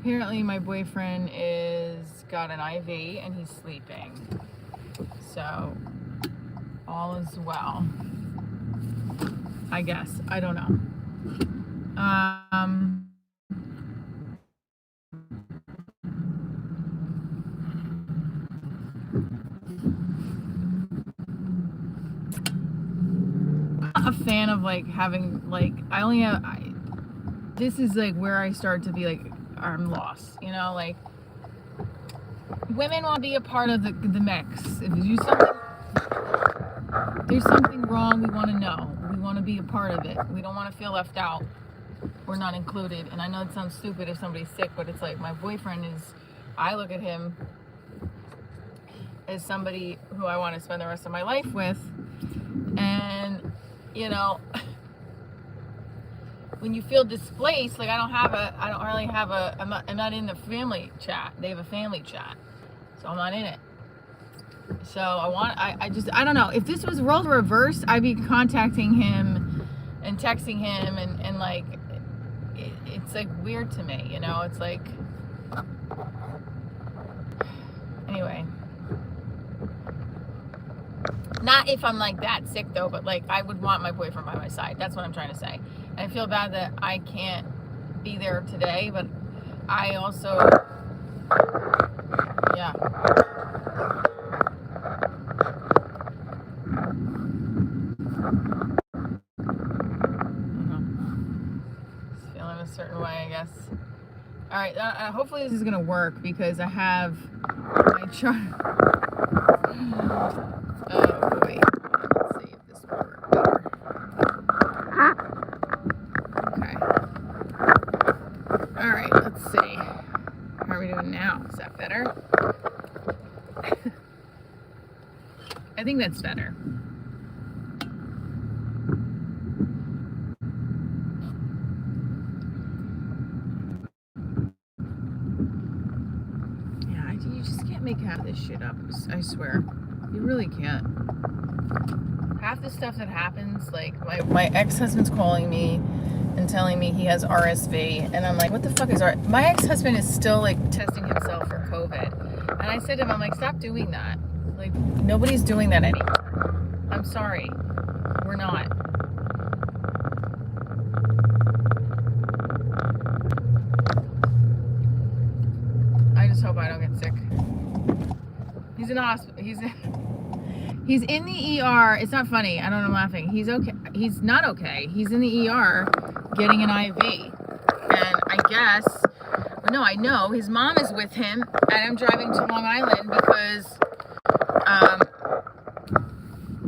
apparently my boyfriend is got an IV and he's sleeping. So all is well. I guess. I don't know. A fan of like having like this is like where I start to be like I'm lost, you know, like women want to be a part of the mix. If you do something, there's something wrong, we want to know, we want to be a part of it, we don't want to feel left out or not included. And I know it sounds stupid if somebody's sick, but it's like my boyfriend is, I look at him as somebody who I want to spend the rest of my life with. And you know, when you feel displaced, like I'm not in the family chat. They have a family chat, so I'm not in it. So I don't know. If this was roles reversed, I'd be contacting him and texting him and like, it's like weird to me, you know, it's like, anyway. Not if I'm like that sick though, but like I would want my boyfriend by my side. That's what I'm trying to say. And I feel bad that I can't be there today, but I also, yeah. Just feeling a certain way, I guess. All right, hopefully this is gonna work because I have my chart. Oh boy, let's see if this will work better. Okay. All right, let's see. How are we doing now? Is that better? I think that's better. Yeah, you just can't make half this shit up. I swear. You really can't. Half the stuff that happens, like my ex-husband's calling me and telling me he has RSV, and I'm like, what the fuck is RSV? My ex-husband is still like testing himself for COVID, and I said to him, I'm like, stop doing that. Like, nobody's doing that anymore. I'm sorry, we're not. I just hope I don't get sick. He's in the hospital. He's in the ER. It's not funny. I don't know, I'm laughing. He's okay. He's not okay. He's in the ER getting an IV. And I guess, no, I know his mom is with him, and I'm driving to Long Island because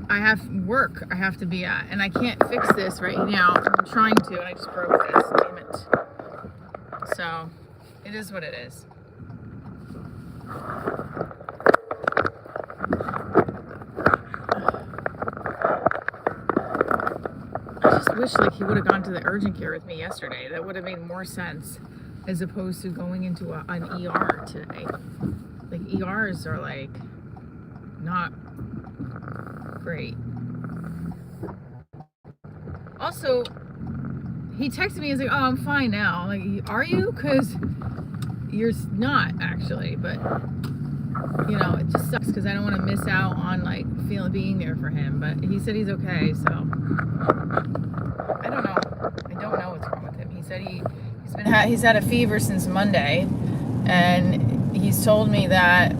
I have work I have to be at, and I can't fix this right now. I'm trying to, and I just broke this. Damn it. So, it is what it is. I just wish like he would have gone to the urgent care with me yesterday. That would have made more sense as opposed to going into an ER today. Like ERs are like not great. Also, he texted me, he's like, oh, I'm fine now. I'm like, are you? Because you're not actually, but you know, it just sucks because I don't want to miss out on like being there for him. But he said he's okay, so I don't know. I don't know what's wrong with him. He said he's had a fever since Monday, and he's told me that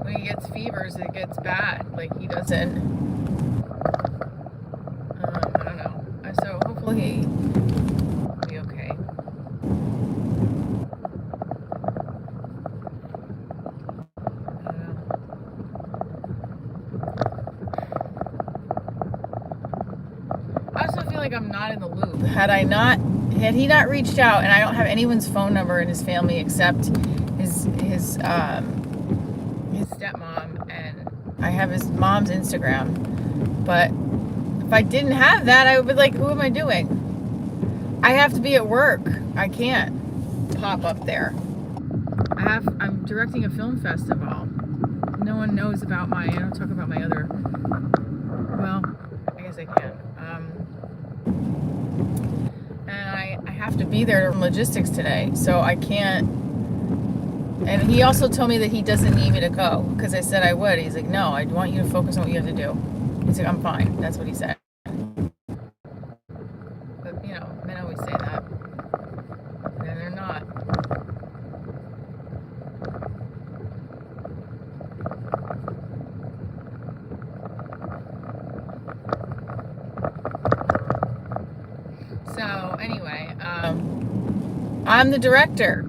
when he gets fevers, it gets bad. Like he doesn't. I don't know. So hopefully he'll be okay. Like I'm not in the loop. Had he not reached out, and I don't have anyone's phone number in his family except his stepmom, and I have his mom's Instagram. But if I didn't have that, I would be like, who am I doing? I have to be at work. I can't pop up there. I'm directing a film festival. No one knows about I don't talk about my other, well, I guess I can. And I have have to be there in logistics today, so I can't. And he also told me that he doesn't need me to go because I said I would. He's like, no, I want you to focus on what you have to do. He's like, I'm fine. That's what he said. But, you know, men always say that. And they're not. So, anyway, I'm the director.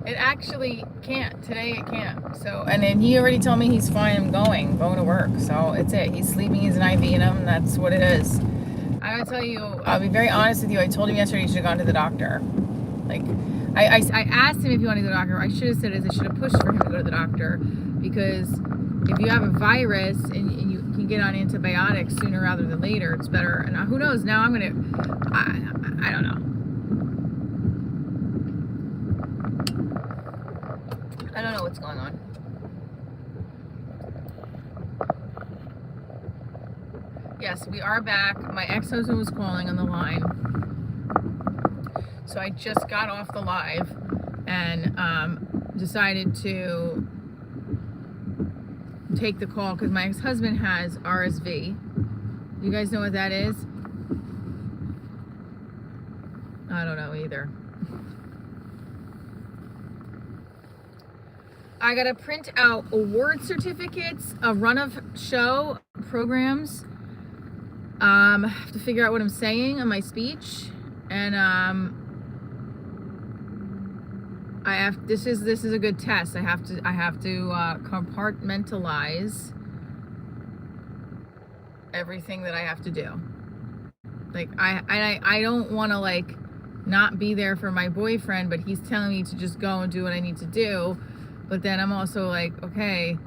It actually can't. Today it can't. So, and then he already told me he's fine. I'm going to work. So it's it. He's sleeping. He's an IV in him. That's what it is. I gotta tell you, I'll be very honest with you. I told him yesterday he should have gone to the doctor. Like, I asked him if he wanted to go to the doctor. I should have said is I should have pushed for him to go to the doctor, because if you have a virus and you can get on antibiotics sooner rather than later, it's better. And who knows? Now I don't know. I don't know what's going on. Yes, we are back. My ex-husband was calling on the line. So I just got off the live and decided to take the call because my ex-husband has RSV. You guys know what that is? I don't know either. I gotta print out award certificates, a run of show programs. I have to figure out what I'm saying on my speech, and this is a good test. I have to compartmentalize everything that I have to do. Like I don't want to like not be there for my boyfriend, but he's telling me to just go and do what I need to do. But then I'm also like, okay.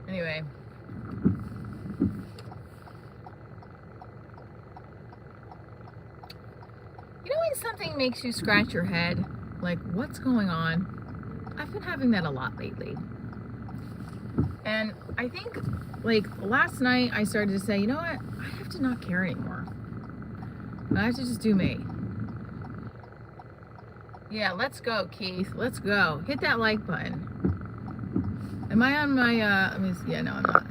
Anyway. You know when something makes you scratch your head? Like, what's going on? I've been having that a lot lately. And I think, like, last night I started to say, you know what? I have to not care anymore. I have to just do me. Yeah, let's go, Keith. Let's go. Hit that like button. Am I on my, let me see. Yeah, no, I'm not.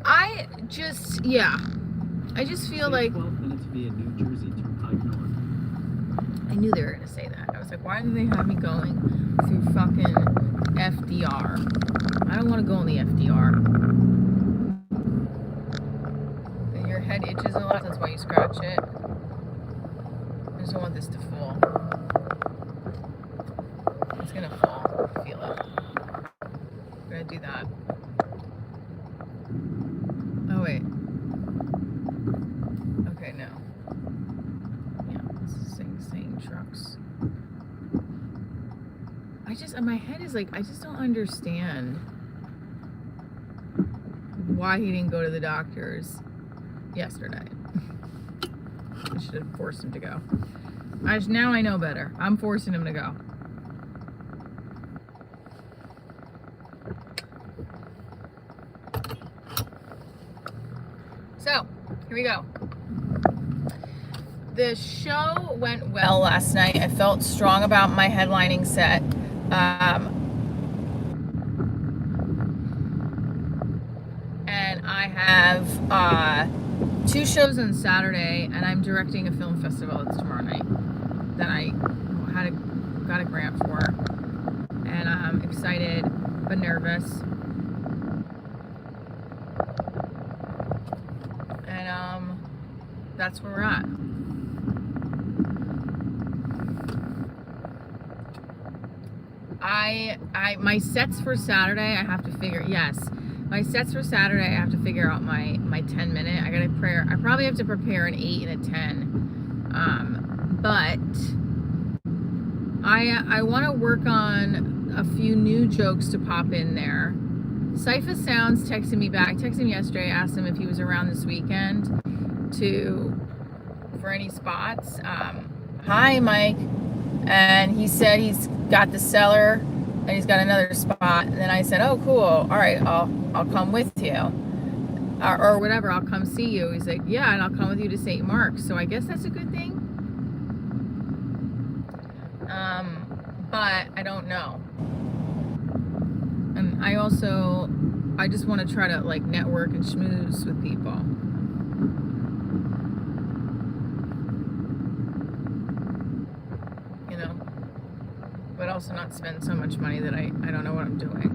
I just feel like 12 minutes via New Jersey Turnpike North. I knew they were going to say that. I was like, why do they have me going through fucking FDR? I don't want to go in the FDR. Your head itches a lot, that's why you scratch it. I just don't want this to fall. It's going to fall. I feel it. I'm going to do that. Oh, wait. Okay, no. Yeah, this is saying trucks. My head is like, I just don't understand why he didn't go to the doctors yesterday. I should have forced him to go. Now I know better. I'm forcing him to go. So, here we go. The show went well last night. I felt strong about my headlining set. And I have 2 shows on Saturday, and I'm directing a film festival that's tomorrow night that I got a grant for, and I'm excited but nervous. And that's where we're at. My sets for Saturday, I have to figure out my 10-minute. I probably have to prepare an 8 and a 10. But I want to work on a few new jokes to pop in there. Cypher Sounds texted me back. I texted him yesterday, asked him if he was around this weekend for any spots. Hi, Mike. And he said he's got the cellar and he's got another spot. And then I said, oh, cool. All right, I'll come with you. Or whatever, I'll come see you. He's like, yeah, and I'll come with you to St. Mark's. So I guess that's a good thing. But I don't know. And I just want to try to like network and schmooze with people. You know, but also not spend so much money that I don't know what I'm doing.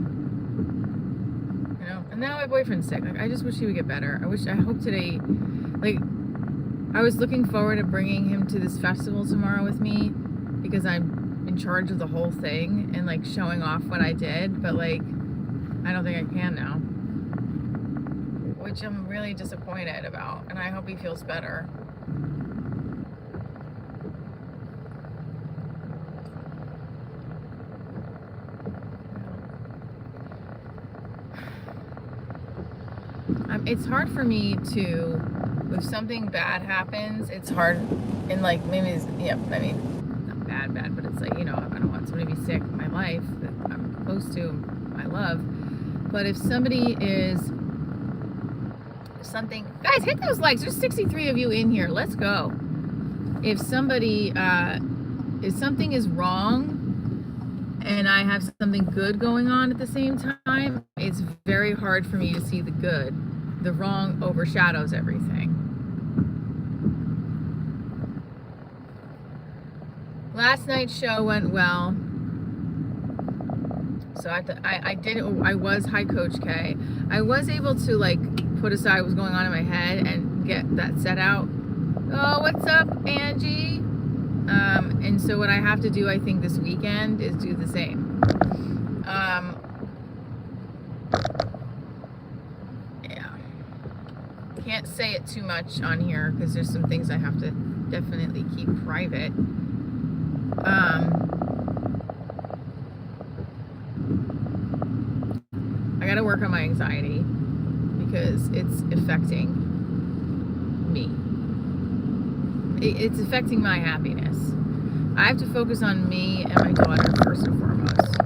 You know, and now my boyfriend's sick. Like, I just wish he would get better. I hope today, like, I was looking forward to bringing him to this festival tomorrow with me because I'm in charge of the whole thing and like showing off what I did, but like I don't think I can now, which I'm really disappointed about, and I hope he feels better. It's hard for me to, if something bad happens, it's hard, and like maybe it's, yeah, I mean, not bad, but it's like, you know, I don't want somebody to be sick in my life that I'm close to, I love. But if somebody is something, guys, hit those likes. There's 63 of you in here. Let's go. If somebody, if something is wrong and I have something good going on at the same time, it's very hard for me to see the good. The wrong overshadows everything. Last night's show went well. So I was High Coach K. I was able to like put aside what's going on in my head and get that set out. Oh, what's up, Angie? And so what I have to do, I think, this weekend is do the same. Yeah. Can't say it too much on here because there's some things I have to definitely keep private. I gotta work on my anxiety because it's affecting me. It's affecting my happiness. I have to focus on me and my daughter first and foremost.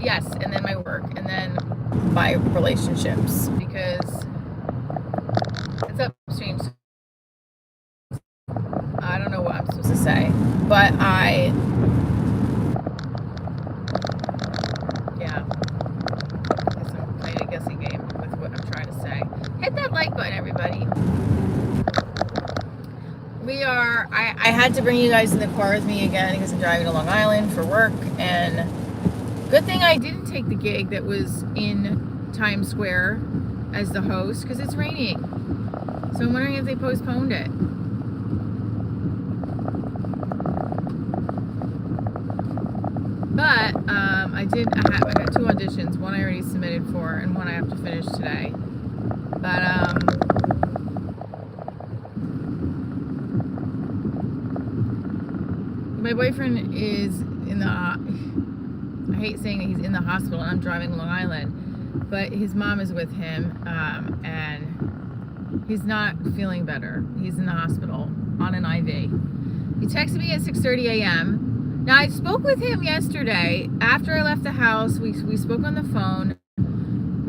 Yes, and then my work, and then my relationships, because it's upstream. I don't know what I'm supposed to say, but yeah, I'm playing a guessing game with what I'm trying to say. Hit that like button, everybody. I had to bring you guys in the car with me again because I'm driving to Long Island for work, and good thing I didn't take the gig that was in Times Square as the host because it's raining. So I'm wondering if they postponed it. But I got 2 auditions. One I already submitted for, and one I have to finish today. But my boyfriend is in the, I hate saying that he's in the hospital and I'm driving Long Island, but his mom is with him, and he's not feeling better. He's in the hospital on an IV. He texted me at 6:30 a.m. Now, I spoke with him yesterday after I left the house. We spoke on the phone.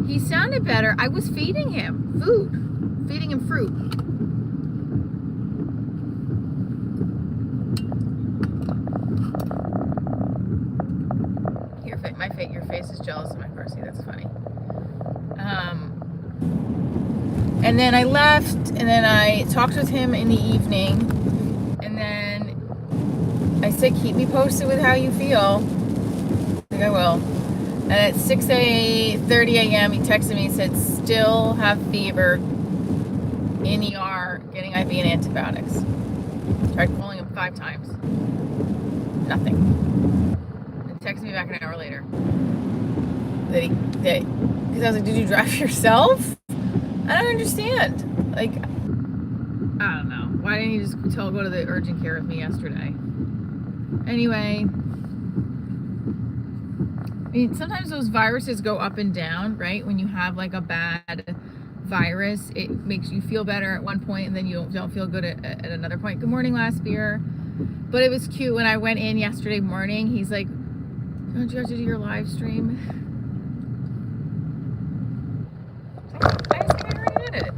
He sounded better. I was feeding him food, feeding him fruit. Your face is jealous of my Percy. That's funny. And then I left, and then I talked with him in the evening, and then I said, keep me posted with how you feel. I think I will. And at 6:30 a.m. he texted me and said, still have fever, in ER, getting IV and antibiotics. Tried calling him 5 times. Nothing. And texted me back an hour later. Because I was like, did you drive yourself? I don't understand. Like, I don't know. Why didn't you just go to the urgent care with me yesterday? Anyway, I mean, sometimes those viruses go up and down, right? When you have like a bad virus, it makes you feel better at one point and then you don't feel good at another point. Good morning, Last Beer. But it was cute when I went in yesterday morning. He's like, don't you have to do your live stream? I already did it.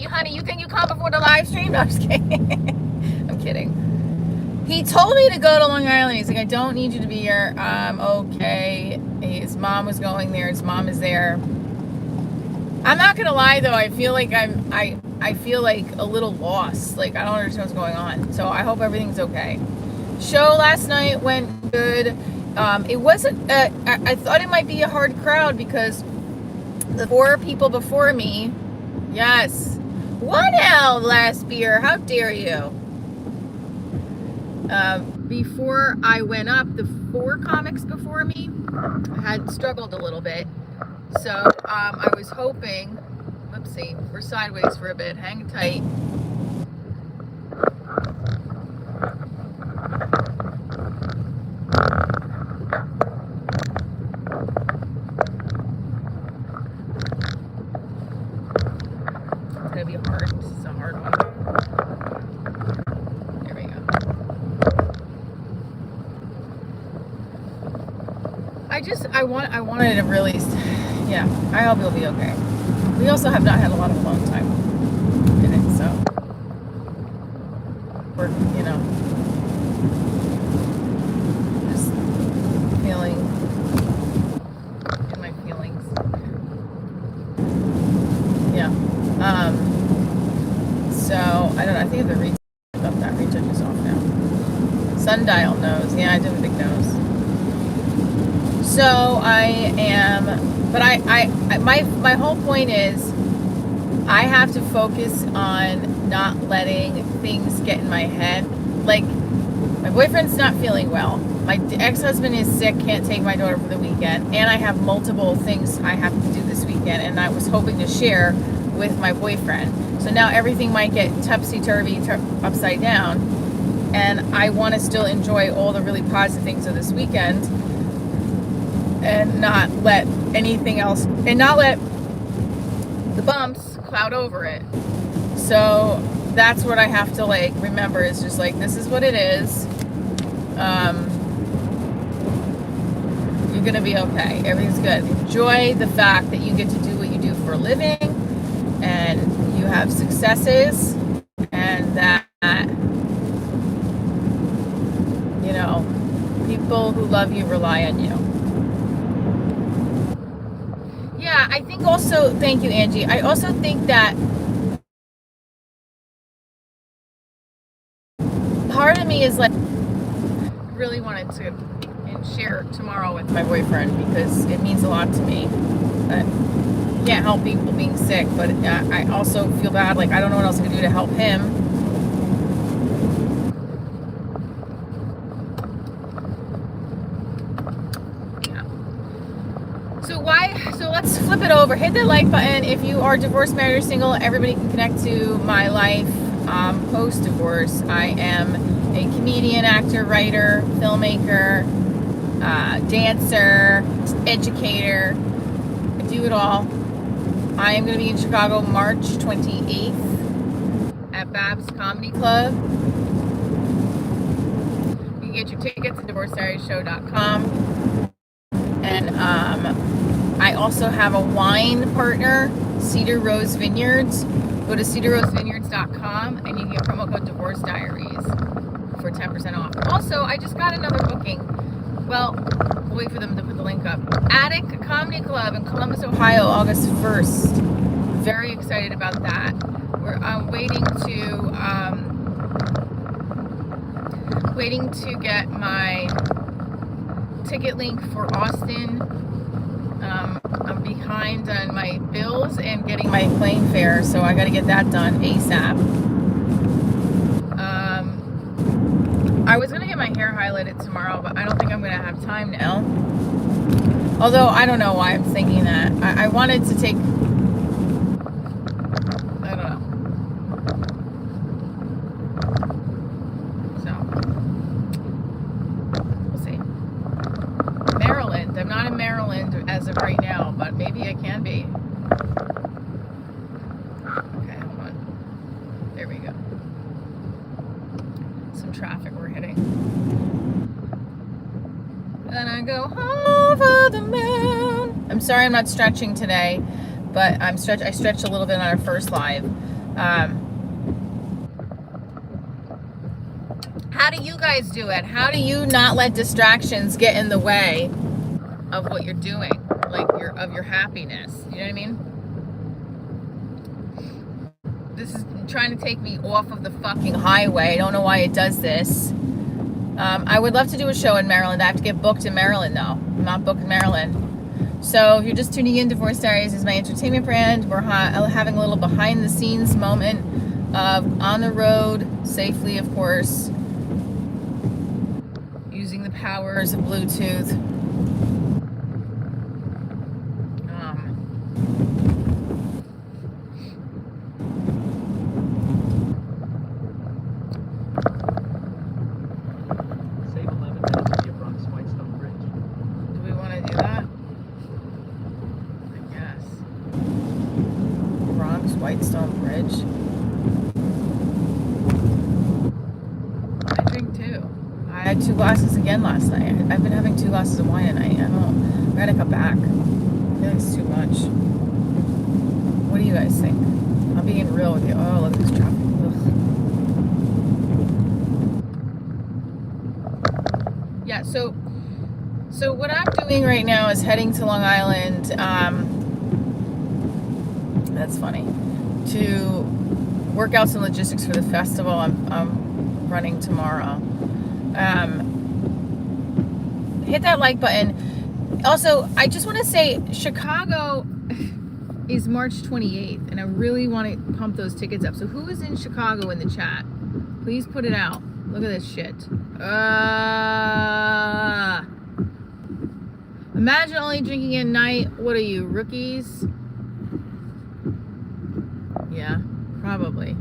Honey, you think you come before the live stream? No, I'm just kidding. I'm kidding. He told me to go to Long Island. He's like, I don't need you to be here. Okay. His mom was going there. His mom is there. I'm not gonna lie though. I feel like I feel like a little lost. Like I don't understand what's going on. So I hope everything's okay. Show last night went good. It wasn't. I thought it might be a hard crowd because the 4 people before me. Yes. 1L last beer. How dare you? Before I went up, the 4 comics before me had struggled a little bit. So I was hoping, whoopsie, we're sideways for a bit, hang tight. It's gonna be hard, this is a hard one. There we go. I wanted to really, yeah, I hope you'll be okay. We also have not had a lot of alone time in it, so we're, just feeling in my feelings. Yeah. So I don't know. I think I have to retouch up that. Retouch is off now. Sundial nose. Yeah, I did a big nose. So I am, but my whole point is I have to focus on not letting things get in my head. Like my boyfriend's not feeling well. My ex-husband is sick, can't take my daughter for the weekend, and I have multiple things I have to do this weekend, and I was hoping to share with my boyfriend. So now everything might get topsy-turvy, upside down, and I want to still enjoy all the really positive things of this weekend and not let anything else, and not let the bumps cloud over it. So that's what I have to remember is just this is what it is. You're gonna be okay. Everything's good. Enjoy the fact that you get to do what you do for a living and you have successes, and that people who love you rely on you. Yeah, I think also, thank you, Angie. I also think that part of me is really wanted to share tomorrow with my boyfriend because it means a lot to me. Can't help people being sick, but I also feel bad. I don't know what else I can do to help him. So let's flip it over. Hit that like button if you are divorced, married, or single. Everybody can connect to my life post-divorce. I am a comedian, actor, writer, filmmaker, dancer, educator. I do it all. I am going to be in Chicago March 28th at Babs Comedy Club. You can get your tickets at divorcediariesshow.com. And I also have a wine partner, Cedar Rose Vineyards. Go to cedarrosevineyards.com and you can get promo code Divorce Diaries for 10% off. Also, I just got another booking. Well, we'll wait for them to put the link up. Attic Comedy Club in Columbus, Ohio, August 1st. Very excited about that. I'm waiting to get my ticket link for Austin. I'm behind on my bills and getting my plane fare, so I got to get that done ASAP. I was going to get my hair highlighted tomorrow, but I don't think I'm going to have time now. Although, I don't know why I'm thinking that. I wanted to take... I don't know. So, we'll see. Maryland. I'm not in Maryland as of right now, but maybe I can be. Okay, hold on. There we go. some traffic we're hitting. Then I go over the moon. I'm sorry I'm not stretching today, but I stretched a little bit on our first live. How do you guys do it? How do you not let distractions get in the way of what you're doing, like of your happiness? You know what I mean? This is trying to take me off of the fucking highway. I don't know why it does this. I would love to do a show in Maryland. I have to get booked in Maryland, though. I'm not booked in Maryland. So if you're just tuning in, Divorce Diaries is my entertainment brand. We're having a little behind-the-scenes moment of on the road, safely, of course, using the powers of Bluetooth. Save 11 minutes to the Bronx Whitestone Bridge. Do we want to do that? I guess. Bronx Whitestone Bridge. I drink too. I had 2 glasses again last night. I've been having 2 glasses of wine a night. I gotta cut back. I feel like it's too much. What do you guys think? I'm being real with you. Oh, look at this traffic. Ugh. Yeah, so what I'm doing right now is heading to Long Island. That's funny. To work out some logistics for the festival I'm running tomorrow. Hit that like button. Also, I just want to say Chicago is March 28th, and I really want to pump those tickets up. So who is in Chicago in the chat? Please put it out. Look at this shit. Imagine only drinking at night. What are you, rookies? Yeah, probably.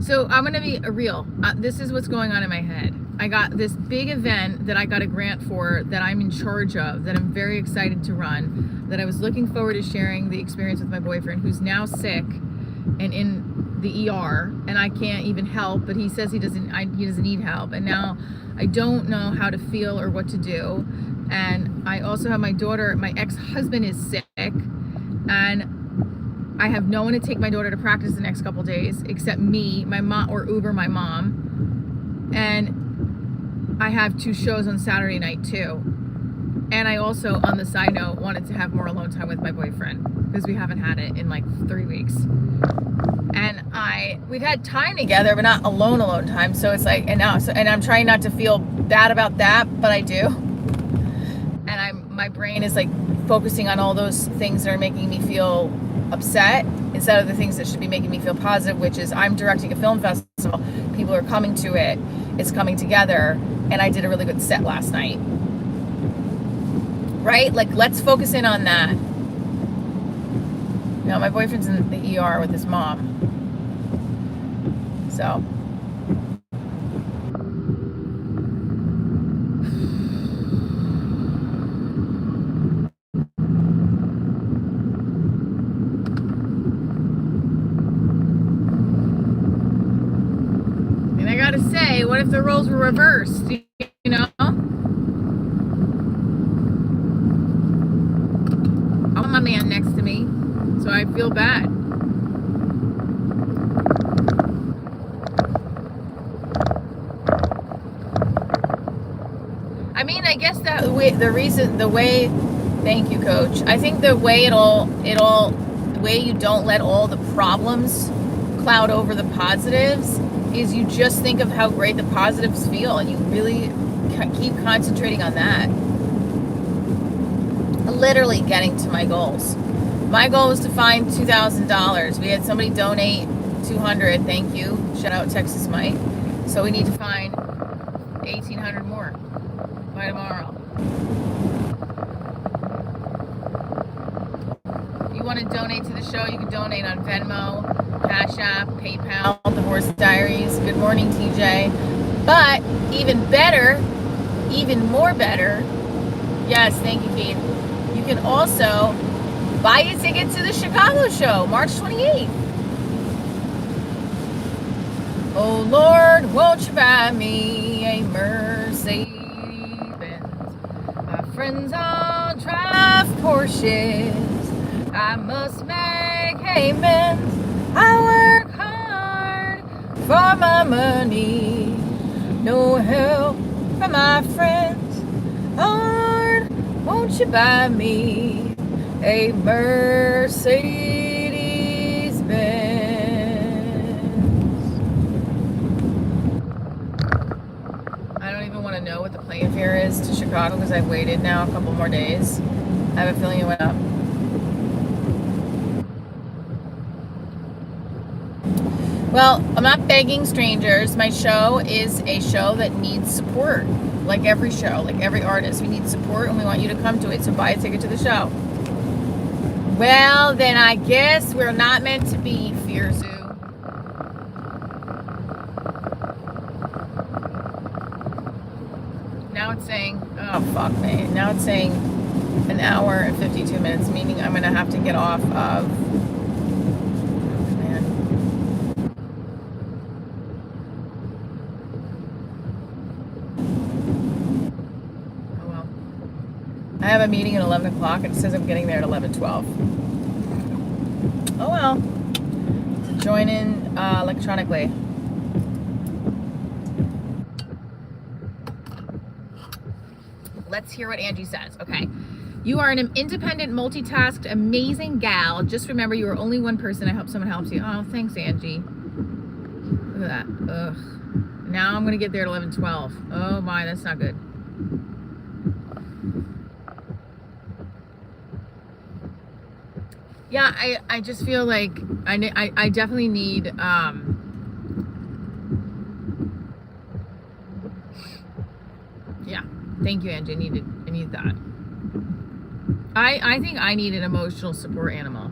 So I'm going to be real. This is what's going on in my head. I got this big event that I got a grant for that I'm in charge of, that I'm very excited to run, that I was looking forward to sharing the experience with my boyfriend, who's now sick and in the ER, and I can't even help, but he says he doesn't need help. And now I don't know how to feel or what to do. And I also have my daughter, my ex-husband is sick, and I have no one to take my daughter to practice the next couple days except me, my mom, or Uber my mom. And I have 2 shows on Saturday night too. And I also, on the side note, wanted to have more alone time with my boyfriend because we haven't had it in like 3 weeks. And we've had time together, but not alone time. So it's like, and I'm trying not to feel bad about that, but I do. And my brain is like focusing on all those things that are making me feel upset instead of the things that should be making me feel positive, which is I'm directing a film festival. People are coming to it. It's coming together. And I did a really good set last night. Right? Like, let's focus in on that. No, my boyfriend's in the ER with his mom. So. And I gotta say, what if the roles were reversed? You know? I want my man next to me, so I feel bad. I mean, I guess that thank you, coach. I think the way the way you don't let all the problems cloud over the positives is you just think of how great the positives feel, and you really keep concentrating on that. Literally getting to my goals. My goal was to find $2,000. We had somebody donate $200. Thank you. Shout out Texas Mike. So we need to find $1,800 more by tomorrow. If you want to donate to the show, you can donate on Venmo, Cash App, PayPal, Divorce Diaries. Good morning, TJ. But even better, even more better, yes, thank you, Keith. You can also buy a ticket to the Chicago show, March 28th. Won't you buy me a Mercedes Benz? My friends all drive Porsches. I must make amends. I work hard for my money. No help from my friends. Lord, won't you buy me a Mercedes Benz? I don't even want to know what the plane fare is to Chicago because I've waited now a couple more days. I have a feeling it went up. Well, I'm not begging strangers. My show is a show that needs support. Like every show, like every artist. We need support and we want you to come to it. So buy a ticket to the show. Well, then I guess we're not meant to be, Fear Zoo. Now it's saying, oh fuck me. Now it's saying an hour and 52 minutes, meaning I'm gonna have to get off of, man. Oh well. I have a meeting at 11 o'clock and it says I'm getting there at 11:12. Oh well. Join in electronically. Let's hear what Angie says. Okay. You are an independent, multitasked, amazing gal. Just remember you are only one person. I hope someone helps you. Oh, thanks, Angie. Look at that. Ugh. Now I'm going to get there at 11:12. Oh my, that's not good. Yeah, I just feel like I definitely need yeah. Thank you, Angie. I need that. I think I need an emotional support animal.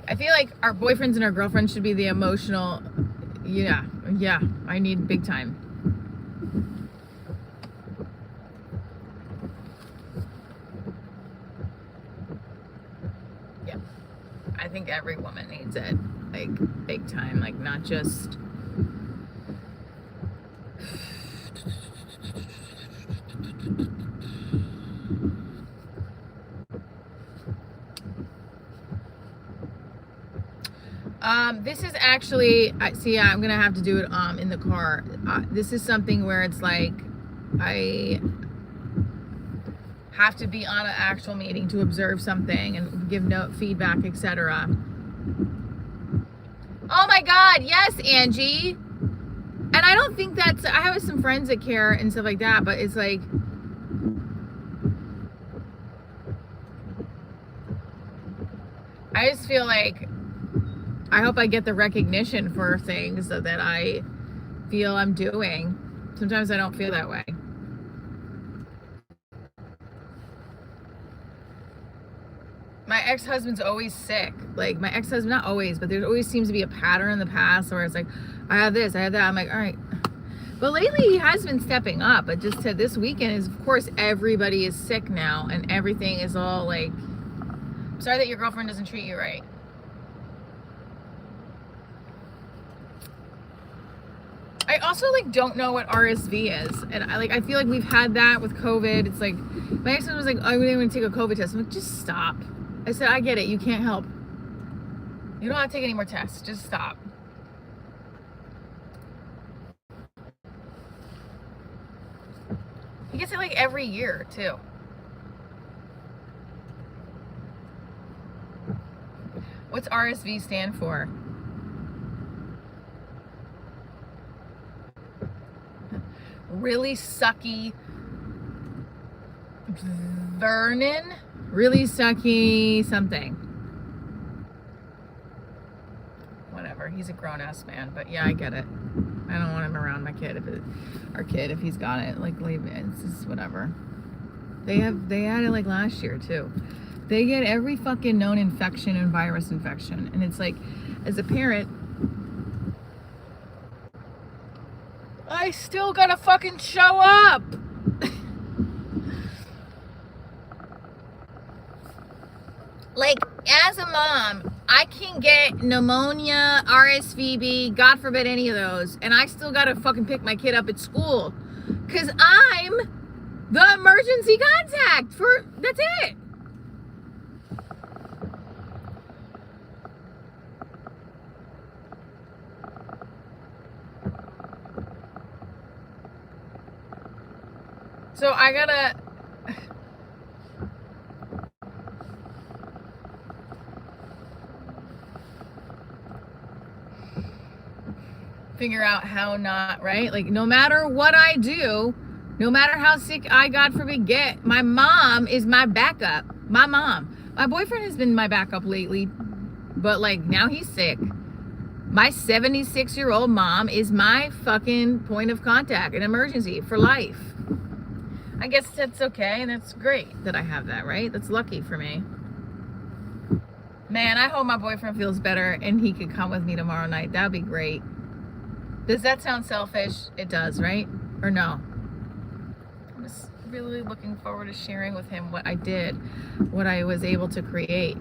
I feel like our boyfriends and our girlfriends should be the emotional. Yeah, I need big time. Yeah, I think every woman needs it, like big time, like not just. This is actually, see, I'm gonna have to do it in the car. This is something where it's like I have to be on an actual meeting to observe something and give note feedback, etc. Oh my God, yes, Angie. And I don't think that's, I have some friends that care and stuff like that, but it's like, I just feel like I hope I get the recognition for things that I feel I'm doing. Sometimes I don't feel that way. My ex-husband's always sick. Like my ex-husband, not always, but there always seems to be a pattern in the past where it's like, I have this, I have that. I'm like, all right. But lately he has been stepping up. But just to this weekend is, of course, everybody is sick now and everything is all like, I'm sorry that your girlfriend doesn't treat you right. I also like don't know what RSV is, and I feel like we've had that with COVID. It's like my ex-husband was like, "Oh, we didn't want to take a COVID test." I'm like, "Just stop." I said, "I get it. You can't help. You don't have to take any more tests. Just stop." He gets it like every year too. What's RSV stand for? Really sucky Vernon? Really sucky something. Whatever. He's a grown-ass man, but yeah, I get it. I don't want him around my kid our kid if he's got it. Like, leave it. It's just whatever. They had it like last year too. They get every fucking known infection and virus infection, and it's like, as a parent, I still gotta fucking show up. Like, as a mom, I can get pneumonia, RSVB, God forbid any of those, and I still gotta fucking pick my kid up at school. Cause I'm the emergency contact that's it. So I gotta figure out how not, right? Like, no matter what I do, no matter how sick I, God forbid, get, my mom is my backup. My mom. My boyfriend has been my backup lately, but like now he's sick. My 76-year-old mom is my fucking point of contact, an emergency for life. I guess that's okay, and that's great that I have that, right? That's lucky for me. Man, I hope my boyfriend feels better and he could come with me tomorrow night. That'd be great. Does that sound selfish? It does, right? Or no? I'm just really looking forward to sharing with him what I did, what I was able to create.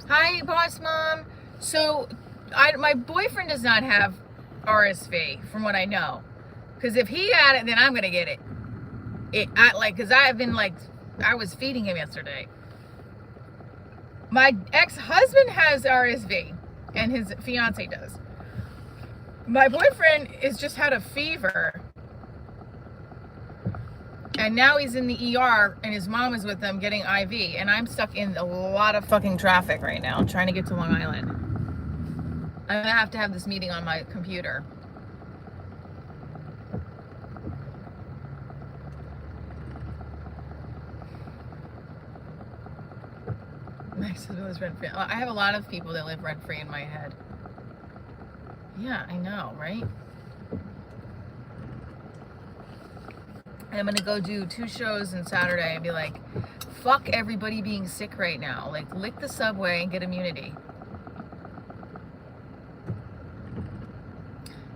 Hi, boss mom. So, my boyfriend does not have RSV, from what I know. Because if he had it, then I'm gonna get it. Because I was feeding him yesterday. My ex-husband has RSV, and his fiance does. My boyfriend has just had a fever, and now he's in the ER, and his mom is with them getting IV, and I'm stuck in a lot of fucking traffic right now, trying to get to Long Island. I'm gonna have to have this meeting on my computer. My husband lives rent free. I have a lot of people that live rent free in my head. Yeah, I know, right? And I'm gonna go do 2 shows on Saturday and be like, fuck everybody being sick right now. Like, lick the subway and get immunity.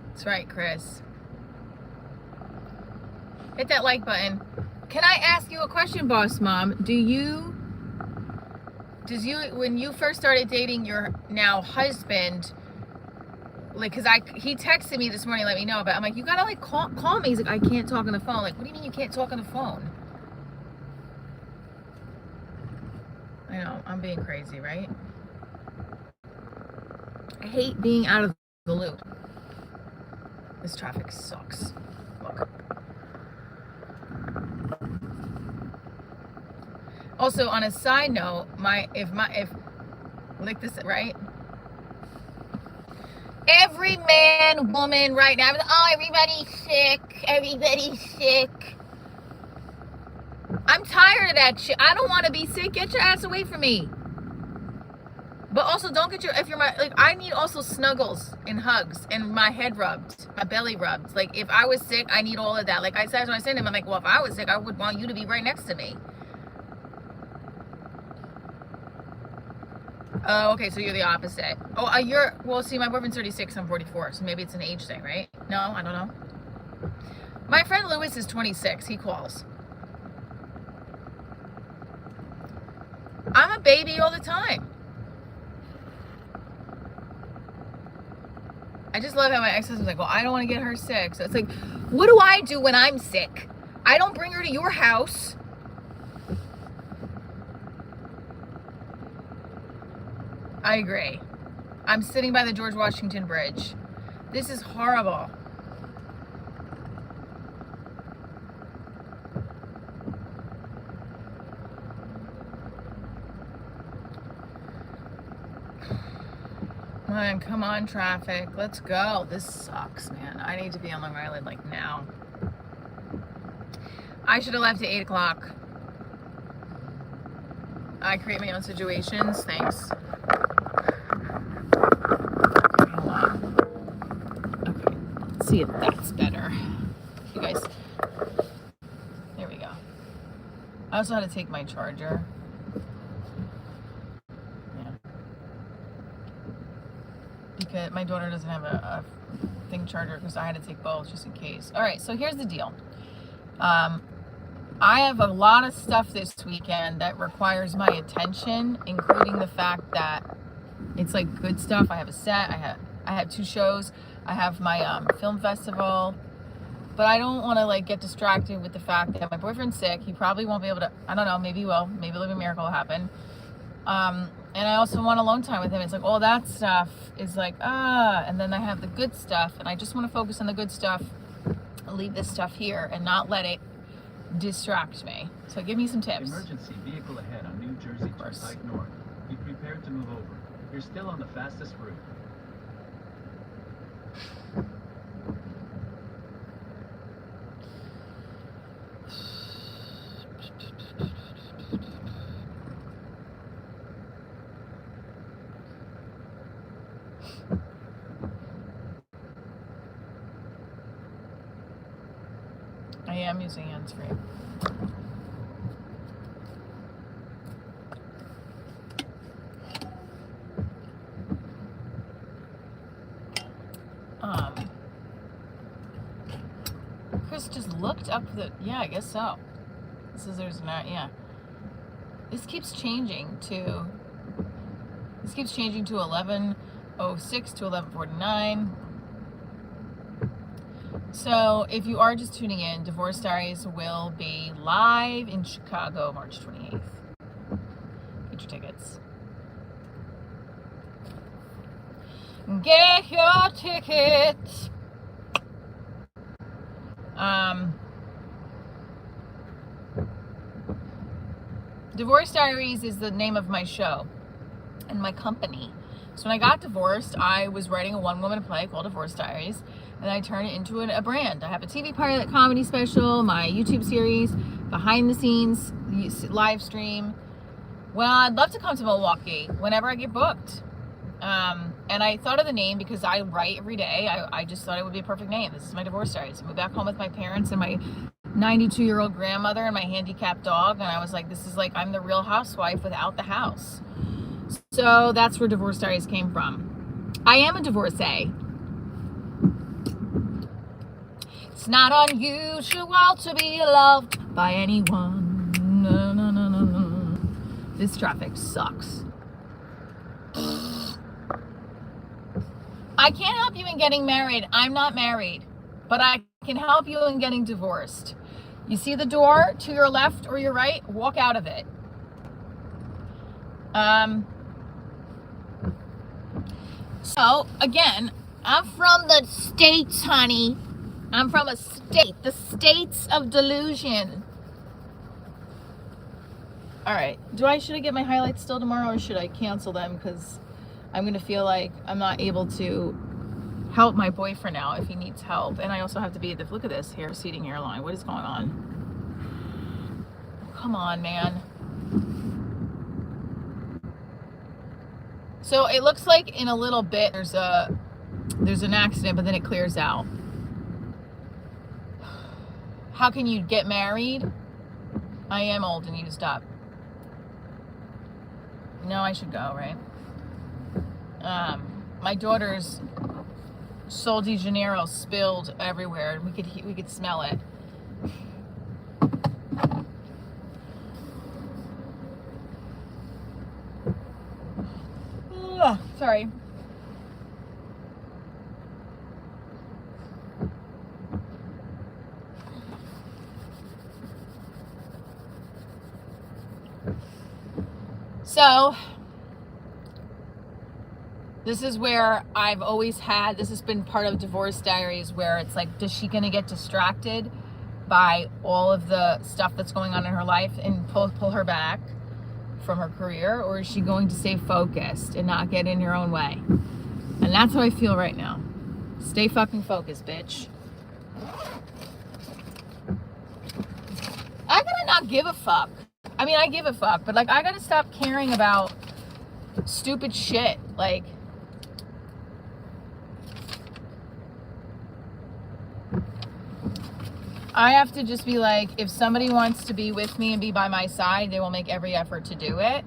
That's right, Chris. Hit that like button. Can I ask you a question, boss mom? When you first started dating your now husband, like, cause he texted me this morning, let me know, but I'm like, you gotta like call me. He's like, I can't talk on the phone. Like, what do you mean you can't talk on the phone? I know, I'm being crazy, right? I hate being out of the loop. This traffic sucks. Look. Also, on a side note, if like this, right? Every man, woman right now, oh, everybody's sick. I'm tired of that shit. I don't want to be sick. Get your ass away from me. But also, don't get I need also snuggles and hugs and my head rubbed, my belly rubbed. Like, if I was sick, I need all of that. Like I said, when I said to him, I'm like, well, if I was sick, I would want you to be right next to me. Oh, okay, so you're the opposite. Oh, well, see, my boyfriend's 36, I'm 44, so maybe it's an age thing, right? No, I don't know. My friend Lewis is 26, he calls. I'm a baby all the time. I just love how my ex-husband's like, well, I don't want to get her sick. So it's like, what do I do when I'm sick? I don't bring her to your house. I agree. I'm sitting by the George Washington Bridge. This is horrible. Come on, traffic. Let's go. This sucks, man. I need to be on Long Island like now. I should have left at 8 o'clock. I create my own situations. Thanks. Hold on. Okay. Let's see if that's better. You guys. There we go. I also had to take my charger. Because my daughter doesn't have a thing charger because I had to take both just in case. All right, so here's the deal. I have a lot of stuff this weekend that requires my attention, including the fact that it's like good stuff. I have a set. I have 2 shows. I have my film festival. But I don't want to like get distracted with the fact that my boyfriend's sick. He probably won't be able to. I don't know. Maybe he will. Maybe a miracle will happen. And I also want alone time with him. It's like all that stuff is like and then I have the good stuff, and I just want to focus on the good stuff. Leave this stuff here and not let it distract me. So give me some tips. Emergency vehicle ahead on New Jersey Turnpike North. Be prepared to move over. You're still on the fastest route. I am using hands-free. Chris just looked up the, yeah, I guess so. This is, there's not, yeah. This keeps changing to 11:06 to 11:49. So if you are just tuning in, Divorce Diaries will be live in Chicago, March 28th. Get your tickets. Get your tickets. Divorce Diaries is the name of my show and my company. So when I got divorced, I was writing a one-woman play called Divorce Diaries, and I turned it into a brand. I have a TV pilot comedy special, my YouTube series, behind the scenes live stream. Well, I'd love to come to Milwaukee whenever I get booked. And I thought of the name because I write every day. I just thought it would be a perfect name. This is my Divorce Diaries. I moved back home with my parents and my 92-year-old grandmother and my handicapped dog, and I was like, this is like I'm the Real Housewife without the house. So that's where Divorce Diaries came from. I am a divorcee. It's not unusual to be loved by anyone. No, no, no, no, no. This traffic sucks. I can't help you in getting married. I'm not married, but I can help you in getting divorced. You see the door to your left or your right? Walk out of it. So again, I'm from the States, honey. I'm from a state, the states of delusion. All right, should I get my highlights still tomorrow, or should I cancel them? Because I'm gonna feel like I'm not able to help my boyfriend out if he needs help. And I also have to be look at this receding hairline. What is going on? Come on, man. So it looks like in a little bit there's an accident, but then it clears out. How can you get married? I am old and used up. No, I should go, right? My daughter's Sol de Janeiro spilled everywhere. We could smell it. Ugh, sorry. So this is where I've always had, this has been part of Divorce Diaries, where it's like, is she going to get distracted by all of the stuff that's going on in her life and pull her back from her career, or is she going to stay focused and not get in her own way? And that's how I feel right now. Stay fucking focused, bitch. I gotta not give a fuck. I mean, I give a fuck, but like, I gotta stop caring about stupid shit. Like, I have to just be like, if somebody wants to be with me and be by my side, they will make every effort to do it,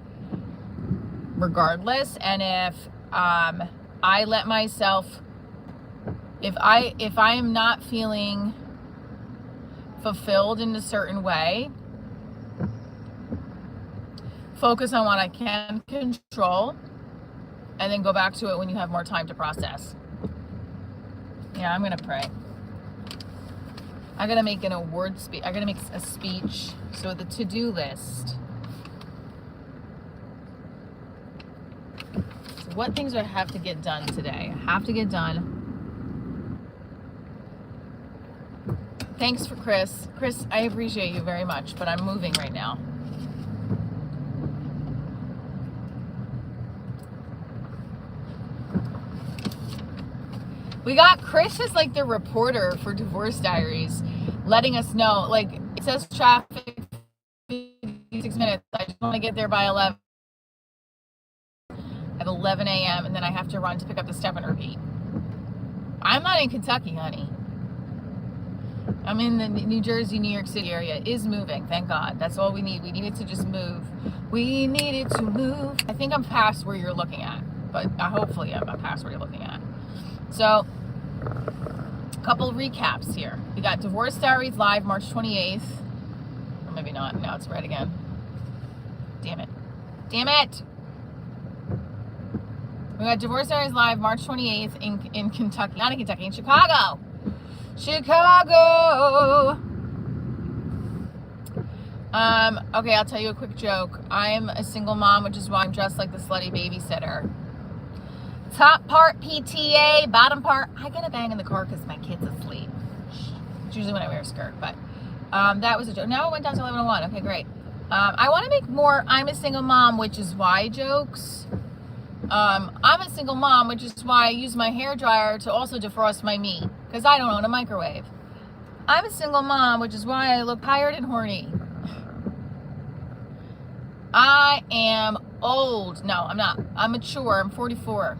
regardless. And if I let myself, if I am not feeling fulfilled in a certain way, focus on what I can control, and then go back to it when you have more time to process. Yeah, I'm gonna pray. I gotta make an award speech. I gotta make a speech. So the to-do list. So what things do I have to get done today? I have to get done. Thanks for Chris. Chris, I appreciate you very much, but I'm moving right now. We got Chris as like the reporter for Divorce Diaries, letting us know, like, it says traffic 56 minutes. I just want to get there by 11 at 11 a.m. and then I have to run to pick up the step and repeat. I'm not in Kentucky, honey. I'm in the New Jersey, New York City area. It is moving, thank God. That's all we need. We needed to just move. We needed to move. I think I'm past where you're looking at, but hopefully I'm past where you're looking at. So, a couple of recaps here. We got Divorce Diaries live March 28th. Or maybe not. Now it's red again. Damn it. Damn it! We got Divorce Diaries live March 28th in Kentucky. Not in Kentucky, in Chicago. Chicago! Okay, I'll tell you a quick joke. I'm a single mom, which is why I'm dressed like the slutty babysitter. Top part PTA, bottom part, I gotta bang in the car because my kid's asleep. It's usually when I wear a skirt, but that was a joke. Now it went down to 11:01. Okay, great. I want to make more I'm a single mom, which is why jokes. I'm a single mom, which is why I use my hairdryer to also defrost my meat because I don't own a microwave. I'm a single mom, which is why I look tired and horny. I am old. No, I'm not. I'm mature. I'm 44.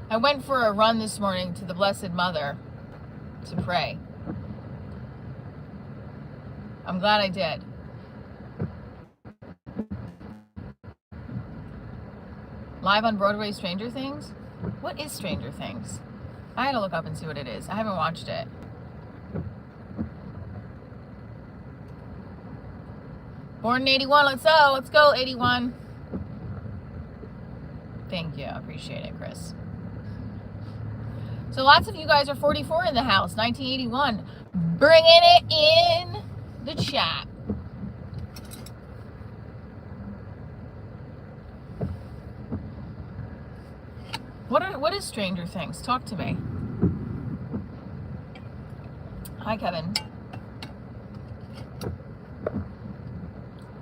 I went for a run this morning to the Blessed Mother to pray. I'm glad I did. Live on Broadway, Stranger Things? What is Stranger Things? I had to look up and see what it is. I haven't watched it. Born in 81, let's go. Let's go, 81. Thank you, I appreciate it, Chris. So lots of you guys are 44 in the house, 1981. Bringing it in the chat. What is Stranger Things? Talk to me. Hi, Kevin.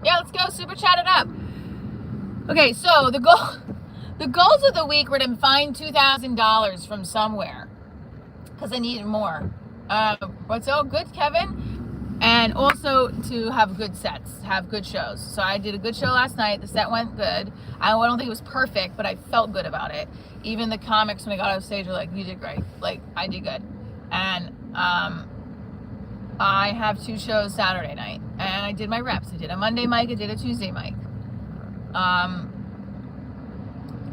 Yeah, let's go. Super chat it up. Okay, so the goals of the week were to find $2,000 from somewhere because I needed more. What's all good, Kevin? And also to have good sets, have good shows. So I did a good show last night. The set went good. I don't think it was perfect, but I felt good about it. Even the comics, when I got off stage, were like, you did great. Like, I did good. And I have 2 shows Saturday night. And I did my reps. I did a Monday mic. I did a Tuesday mic.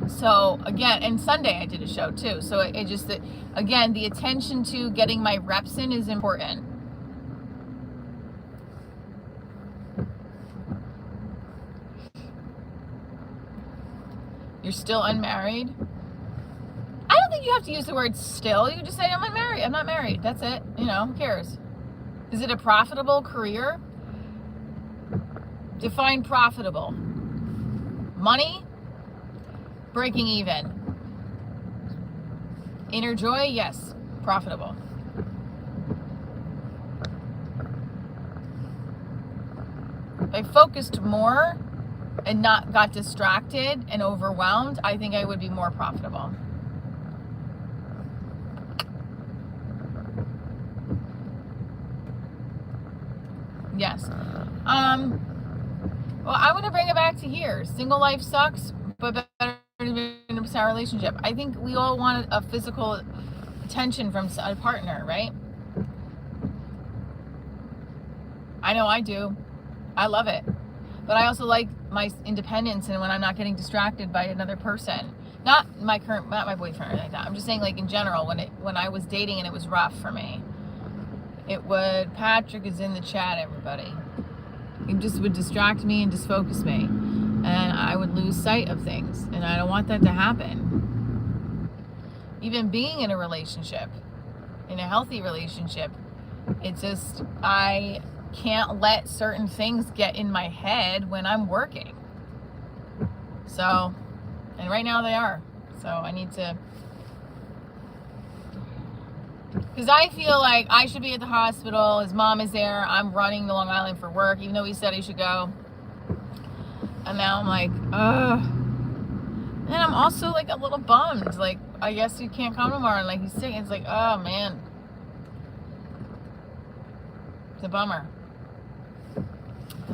So, again, and Sunday I did a show, too. So, it just, again, the attention to getting my reps in is important. You're still unmarried? I don't think you have to use the word still. You can just say, I'm not married. I'm not married. That's it. You know, who cares? Is it a profitable career? Define profitable. Money? Breaking even. Inner joy? Yes. Profitable. If I focused more and not got distracted and overwhelmed, I think I would be more profitable. Yes. Well, I want to bring it back to here. Single life sucks, but better to be in a sour relationship. I think we all want a physical attention from a partner, right? I know I do. I love it. But I also like my independence and when I'm not getting distracted by another person. Not my boyfriend or anything like that. I'm just saying, like, in general, when I was dating and it was rough for me. Patrick is in the chat, everybody. It just would distract me and disfocus me. And I would lose sight of things. And I don't want that to happen. Even being in a relationship, in a healthy relationship, it's just, I can't let certain things get in my head when I'm working. So, and right now they are. So I need to, because I feel like I should be at the hospital. His mom is there. I'm running to Long Island for work, even though he said he should go. And now I'm like, ugh. And I'm also like a little bummed. Like, I guess he can't come tomorrow. And like, he's sick. It's like, oh man. It's a bummer.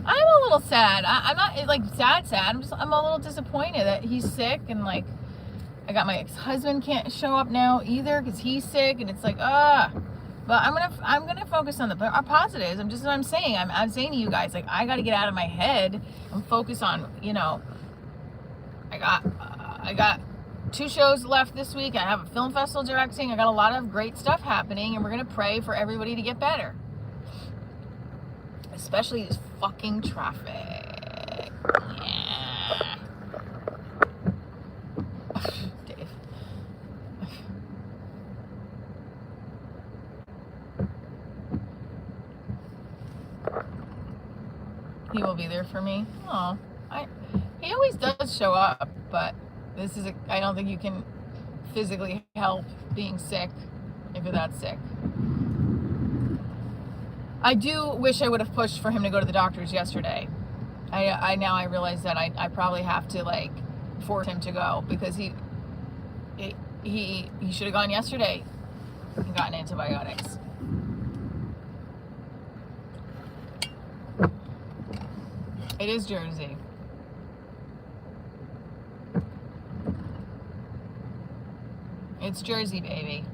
I'm a little sad. I'm not like sad. I'm a little disappointed that he's sick, and like, I got my ex-husband can't show up now either because he's sick, and it's like, but I'm gonna focus on the positives. I'm saying to you guys, like, I got to get out of my head and focus on, you know, I got 2 shows left this week. I have a film festival directing. I got a lot of great stuff happening, and we're gonna pray for everybody to get better, especially this fucking traffic. Yeah. Dave. He will be there for me. Oh, he always does show up, but this is I don't think you can physically help being sick if you're that sick. I do wish I would have pushed for him to go to the doctor's yesterday. I realize that I probably have to like force him to go, because he should have gone yesterday and gotten antibiotics. It is Jersey. It's Jersey, baby.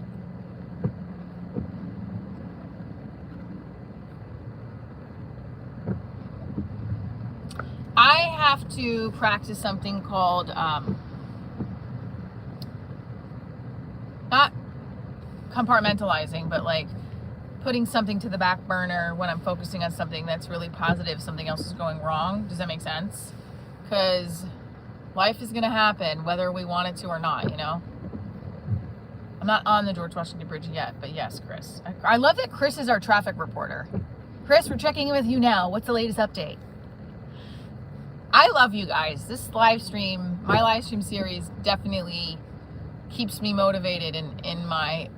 I have to practice something called, not compartmentalizing, but like putting something to the back burner when I'm focusing on something that's really positive, something else is going wrong. Does that make sense? Because life is going to happen whether we want it to or not, you know? I'm not on the George Washington Bridge yet, but yes, Chris. I love that Chris is our traffic reporter. Chris, we're checking in with you now. What's the latest update? I love you guys. This live stream, my live stream series, definitely keeps me motivated in my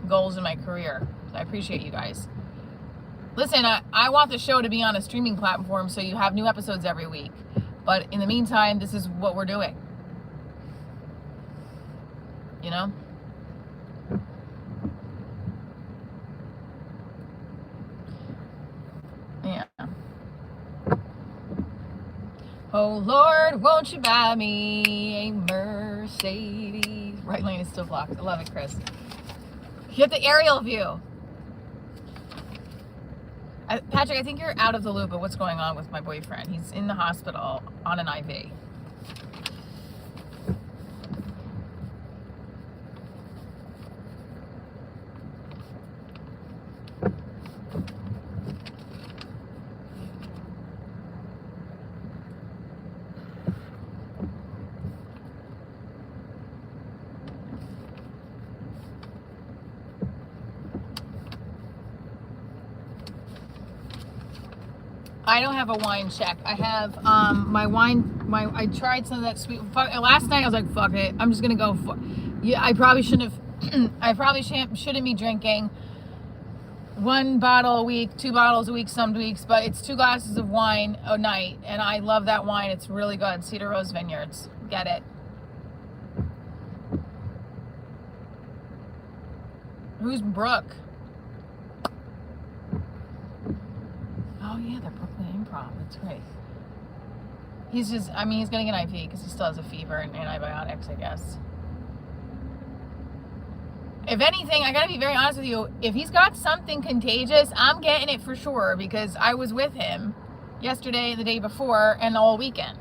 goals in my career. I appreciate you guys. Listen, I want the show to be on a streaming platform so you have new episodes every week. But in the meantime, this is what we're doing. You know? Yeah. Oh Lord, won't you buy me a Mercedes? Right lane is still blocked. I love it, Chris. Get the aerial view. Patrick, I think you're out of the loop of what's going on with my boyfriend. He's in the hospital on an IV. I don't have a wine check. I have my wine. I tried some of that sweet. Last night I was like, fuck it. I'm just gonna go. Yeah, I probably shouldn't have. I probably shouldn't be drinking 1 bottle a week, 2 bottles a week, some weeks. But it's 2 glasses of wine a night, and I love that wine. It's really good. Cedar Rose Vineyards. Get it. Who's Brooke? Oh yeah, the Brooklyn Improv. That's great. He's just, I mean, he's getting an IV because he still has a fever and antibiotics, I guess. If anything, I gotta be very honest with you. If he's got something contagious, I'm getting it for sure, because I was with him yesterday, the day before, and all weekend.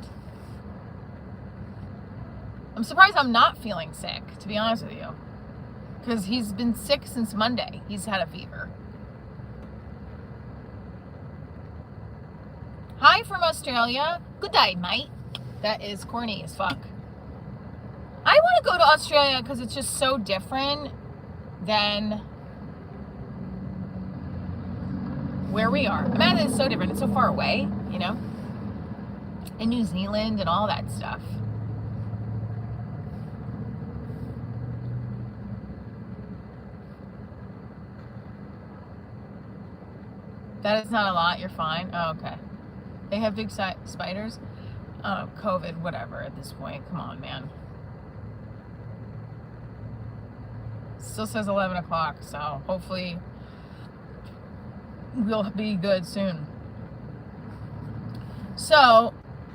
I'm surprised I'm not feeling sick, to be honest with you, because he's been sick since Monday. He's had a fever. Hi from Australia. Good day, mate. That is corny as fuck. I want to go to Australia because it's just so different than where we are. I mean, it's so different. It's so far away, you know? In New Zealand and all that stuff. That is not a lot. You're fine. Oh, okay. They have big spiders. Oh, COVID, whatever at this point. Come on, man. Still says 11 o'clock, so hopefully we'll be good soon. So,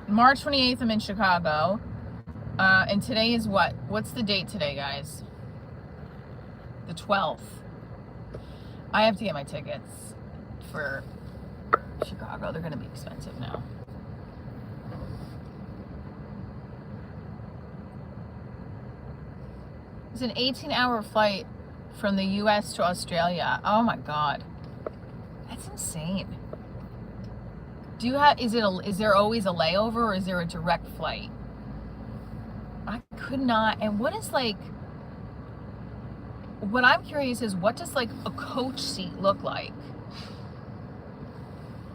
March 28th, I'm in Chicago. And today is what? What's the date today, guys? The 12th. I have to get my tickets for Chicago. They're going to be expensive now. It's an 18-hour flight from the US to Australia. Oh my God. That's insane. Do you have, is there always a layover or is there a direct flight? I could not. And what is like, what I'm curious is what does like a coach seat look like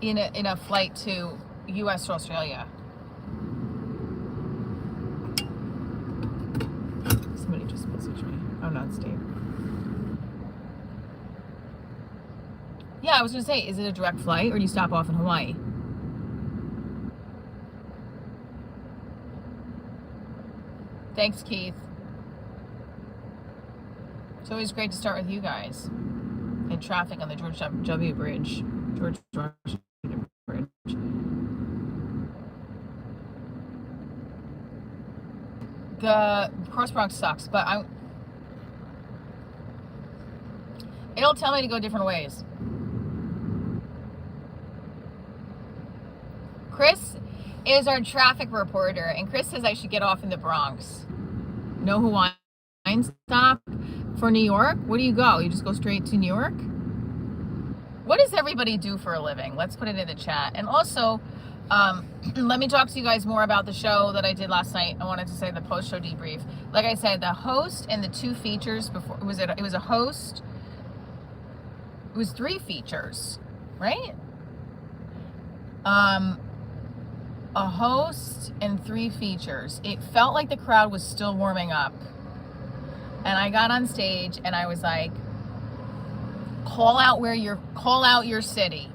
in a flight to US to Australia? Somebody just messaged me. Oh no, it's Dave. Yeah, I was gonna say, is it a direct flight or do you stop off in Hawaii? Thanks, Keith. It's always great to start with you guys. And traffic on the George W. Bridge. George Washington Bridge. The Cross Bronx sucks, but it'll tell me to go different ways. Chris is our traffic reporter, and Chris says I should get off in the Bronx. No Hawaiian stop for New York? Where do you go? You just go straight to New York? What does everybody do for a living? Let's put it in the chat. And also, let me talk to you guys more about the show that I did last night. I wanted to say the post-show debrief. Like I said, the host and the two features before, it was a host. It was 3 features, right? A host and 3 features. It felt like the crowd was still warming up. And I got on stage and I was like, call out your city.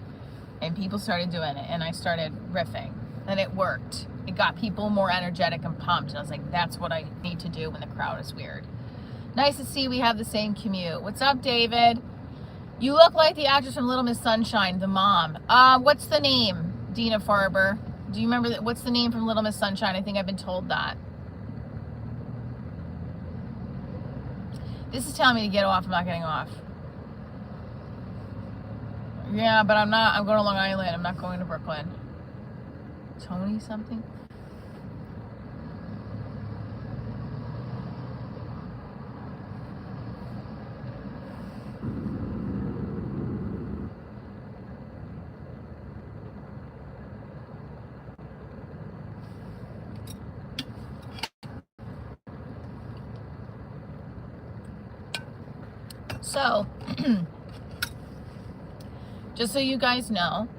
And people started doing it and I started riffing and it worked. It got people more energetic and pumped. And I was like, that's what I need to do when the crowd is weird. Nice to see we have the same commute. What's up, David? You look like the actress from Little Miss Sunshine, the mom. What's the name? Dina Farber. Do you remember what's the name from Little Miss Sunshine? I think I've been told that. This is telling me to get off. I'm not getting off. Yeah, but I'm not. I'm going to Long Island. I'm not going to Brooklyn. Tony something? So, just so you guys know,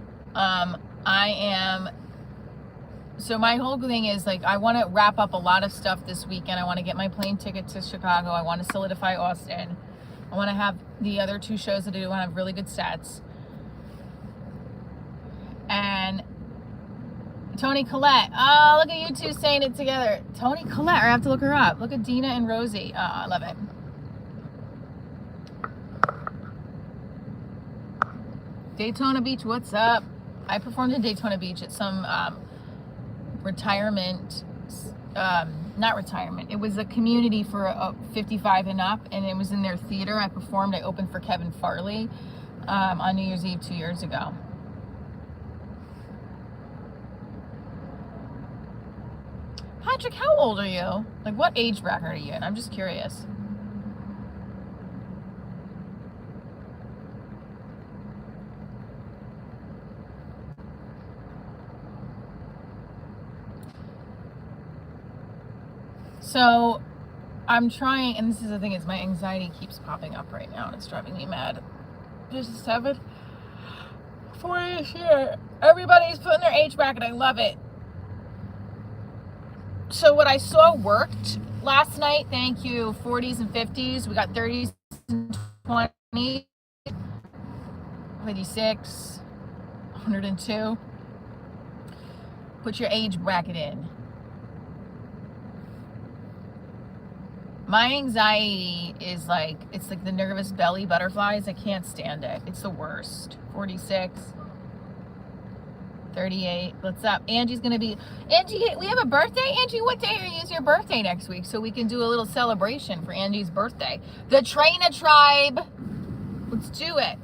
so my whole thing is like, I want to wrap up a lot of stuff this weekend. I want to get my plane ticket to Chicago. I want to solidify Austin. I want to have the other 2 shows that I do. I want to have really good sets. And Tony Collette. Oh, look at you 2 saying it together. Tony Collette. I have to look her up. Look at Dina and Rosie. Oh, I love it. Daytona Beach, what's up? I performed in Daytona Beach at some retirement, not retirement. It was a community for 55 and up, and it was in their theater. I performed. I opened for Kevin Farley on New Year's Eve 2 years ago. Patrick, how old are you? Like, what age bracket are you in? I'm just curious. So I'm trying, and this is the thing, is my anxiety keeps popping up right now and it's driving me mad. There's a 7:40 here. Everybody's putting their age bracket. I love it. So what I saw worked last night, thank you, 40s and 50s. We got 30s and 20s, 56, 102. Put your age bracket in. My anxiety is like, it's like the nervous belly butterflies. I can't stand it. It's the worst. 46, 38. What's up? Angie's going to be, Angie, we have a birthday? Angie, what day is your birthday next week? So we can do a little celebration for Angie's birthday. The Traina Tribe. Let's do it.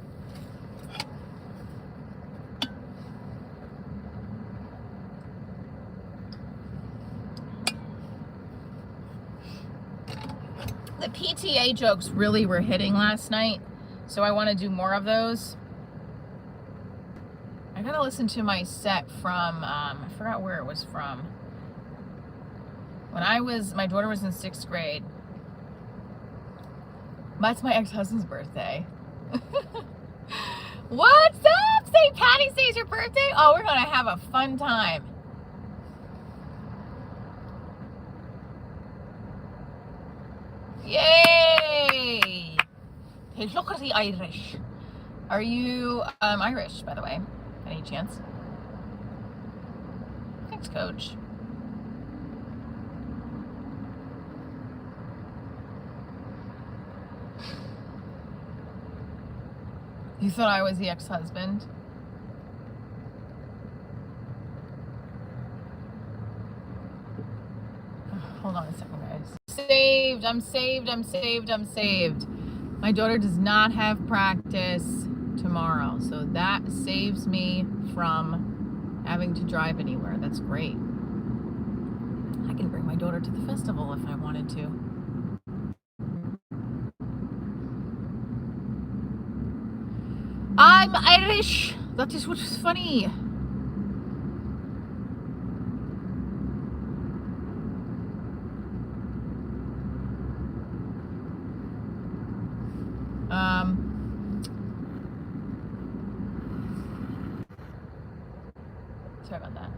The PTA jokes really were hitting last night, so I want to do more of those. I gotta listen to my set from, I forgot where it was from. When my daughter was in 6th grade. That's my ex-husband's birthday. What's up? St. Patty's Day is your birthday? Oh, we're gonna have a fun time. Yay! Hey, look at the Irish. Are you Irish, by the way? Any chance? Thanks, Coach. You thought I was the ex-husband? Hold on a second, guys. Saved. I'm saved. I'm saved. I'm saved. My daughter does not have practice tomorrow, so that saves me from having to drive anywhere. That's great. I can bring my daughter to the festival if I wanted to. I'm Irish. That is what's funny. Sorry about that.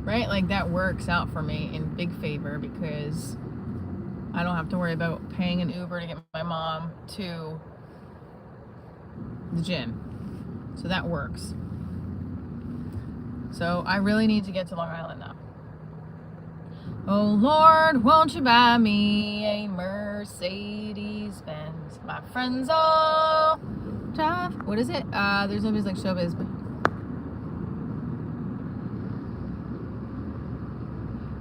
Right? Like that works out for me in big favor because I don't have to worry about paying an Uber to get my mom to the gym. So that works. So I really need to get to Long Island now. Oh Lord, won't you buy me a Mercedes Benz? My friends all drive. What is it? There's always like showbiz.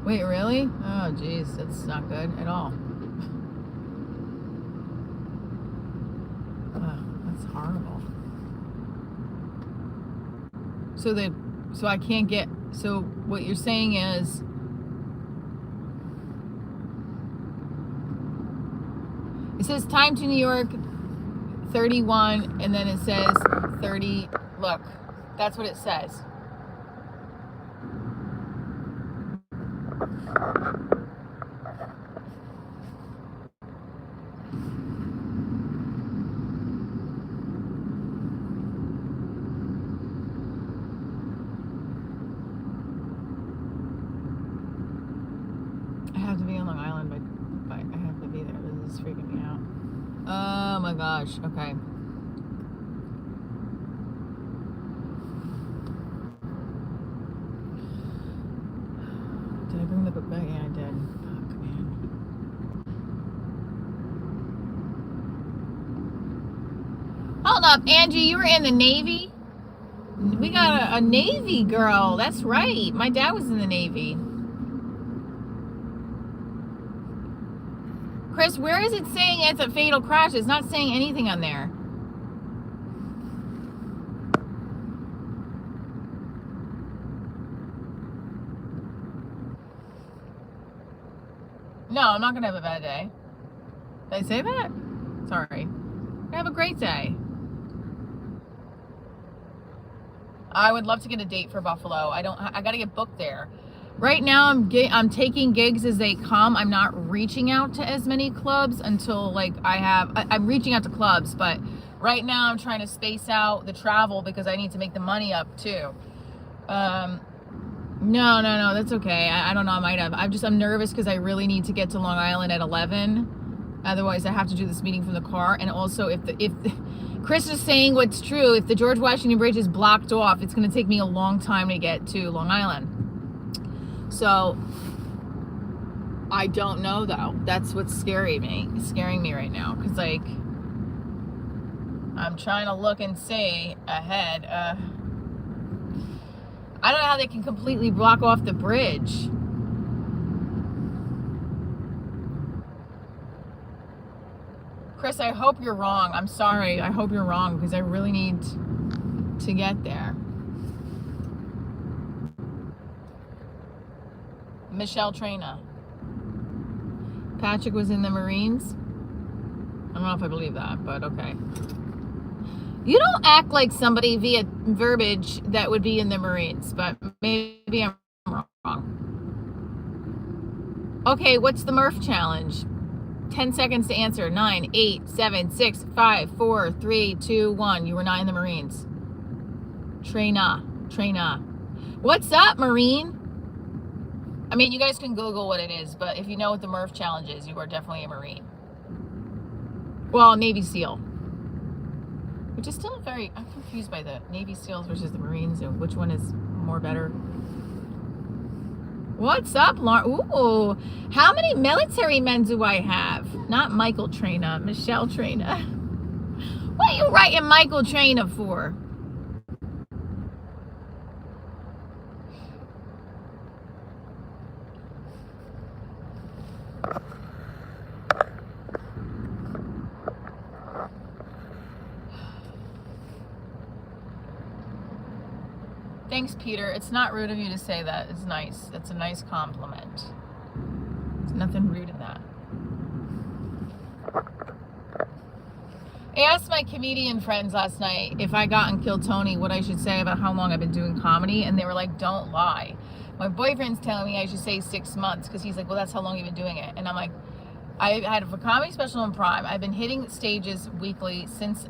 Wait, really? Oh geez, that's not good at all. That's horrible. So I can't get. So what you're saying is. It says time to New York 31 and then it says 30. Look, that's what it says. I have to be on Long Island, but I have to be there. This is freaking me out. Oh my gosh. Okay. Did I bring the book back? Yeah, I did. Fuck, man. Hold up, Angie. You were in the Navy? We got a Navy girl. That's right. My dad was in the Navy. Chris, where is it saying it's a fatal crash? It's not saying anything on there. No, I'm not going to have a bad day. Did I say that? Sorry. I have a great day. I would love to get a date for Buffalo. I got to get booked there. Right now, I'm taking gigs as they come. I'm not reaching out to as many clubs until like I'm reaching out to clubs, but right now I'm trying to space out the travel because I need to make the money up too. No, that's okay. I don't know. I might have. I'm nervous because I really need to get to Long Island at 11. Otherwise, I have to do this meeting from the car. And also, if Chris is saying what's true, if the George Washington Bridge is blocked off, it's going to take me a long time to get to Long Island. So I don't know though. That's what's scaring me right now. Cause like I'm trying to look and see ahead. I don't know how they can completely block off the bridge. Chris, I hope you're wrong. I'm sorry. I hope you're wrong because I really need to get there. Michelle Traina. Patrick was in the Marines. I don't know if I believe that, but okay. You don't act like somebody via verbiage that would be in the Marines, but maybe I'm wrong. Okay, what's the Murph challenge? 10 seconds to answer. 9, 8, 7, 6, 5, 4, 3, 2, 1. You were not in the Marines. Traina. What's up, Marine? I mean, you guys can Google what it is, but if you know what the Murph challenge is, you are definitely a Marine. Well, Navy SEAL. Which is still I'm confused by the Navy SEALs versus the Marines and which one is more better. What's up, Lauren? Ooh, how many military men do I have? Not Michael Traina, Michelle Traina. What are you writing Michael Traina for? Thanks, Peter. It's not rude of you to say that. It's nice. It's a nice compliment. There's nothing rude in that. I asked my comedian friends last night if I got on Kill Tony what I should say about how long I've been doing comedy, and they were like, don't lie. My boyfriend's telling me I should say 6 months because he's like, well, that's how long you've been doing it. And I'm like, I had a comedy special in Prime. I've been hitting stages weekly since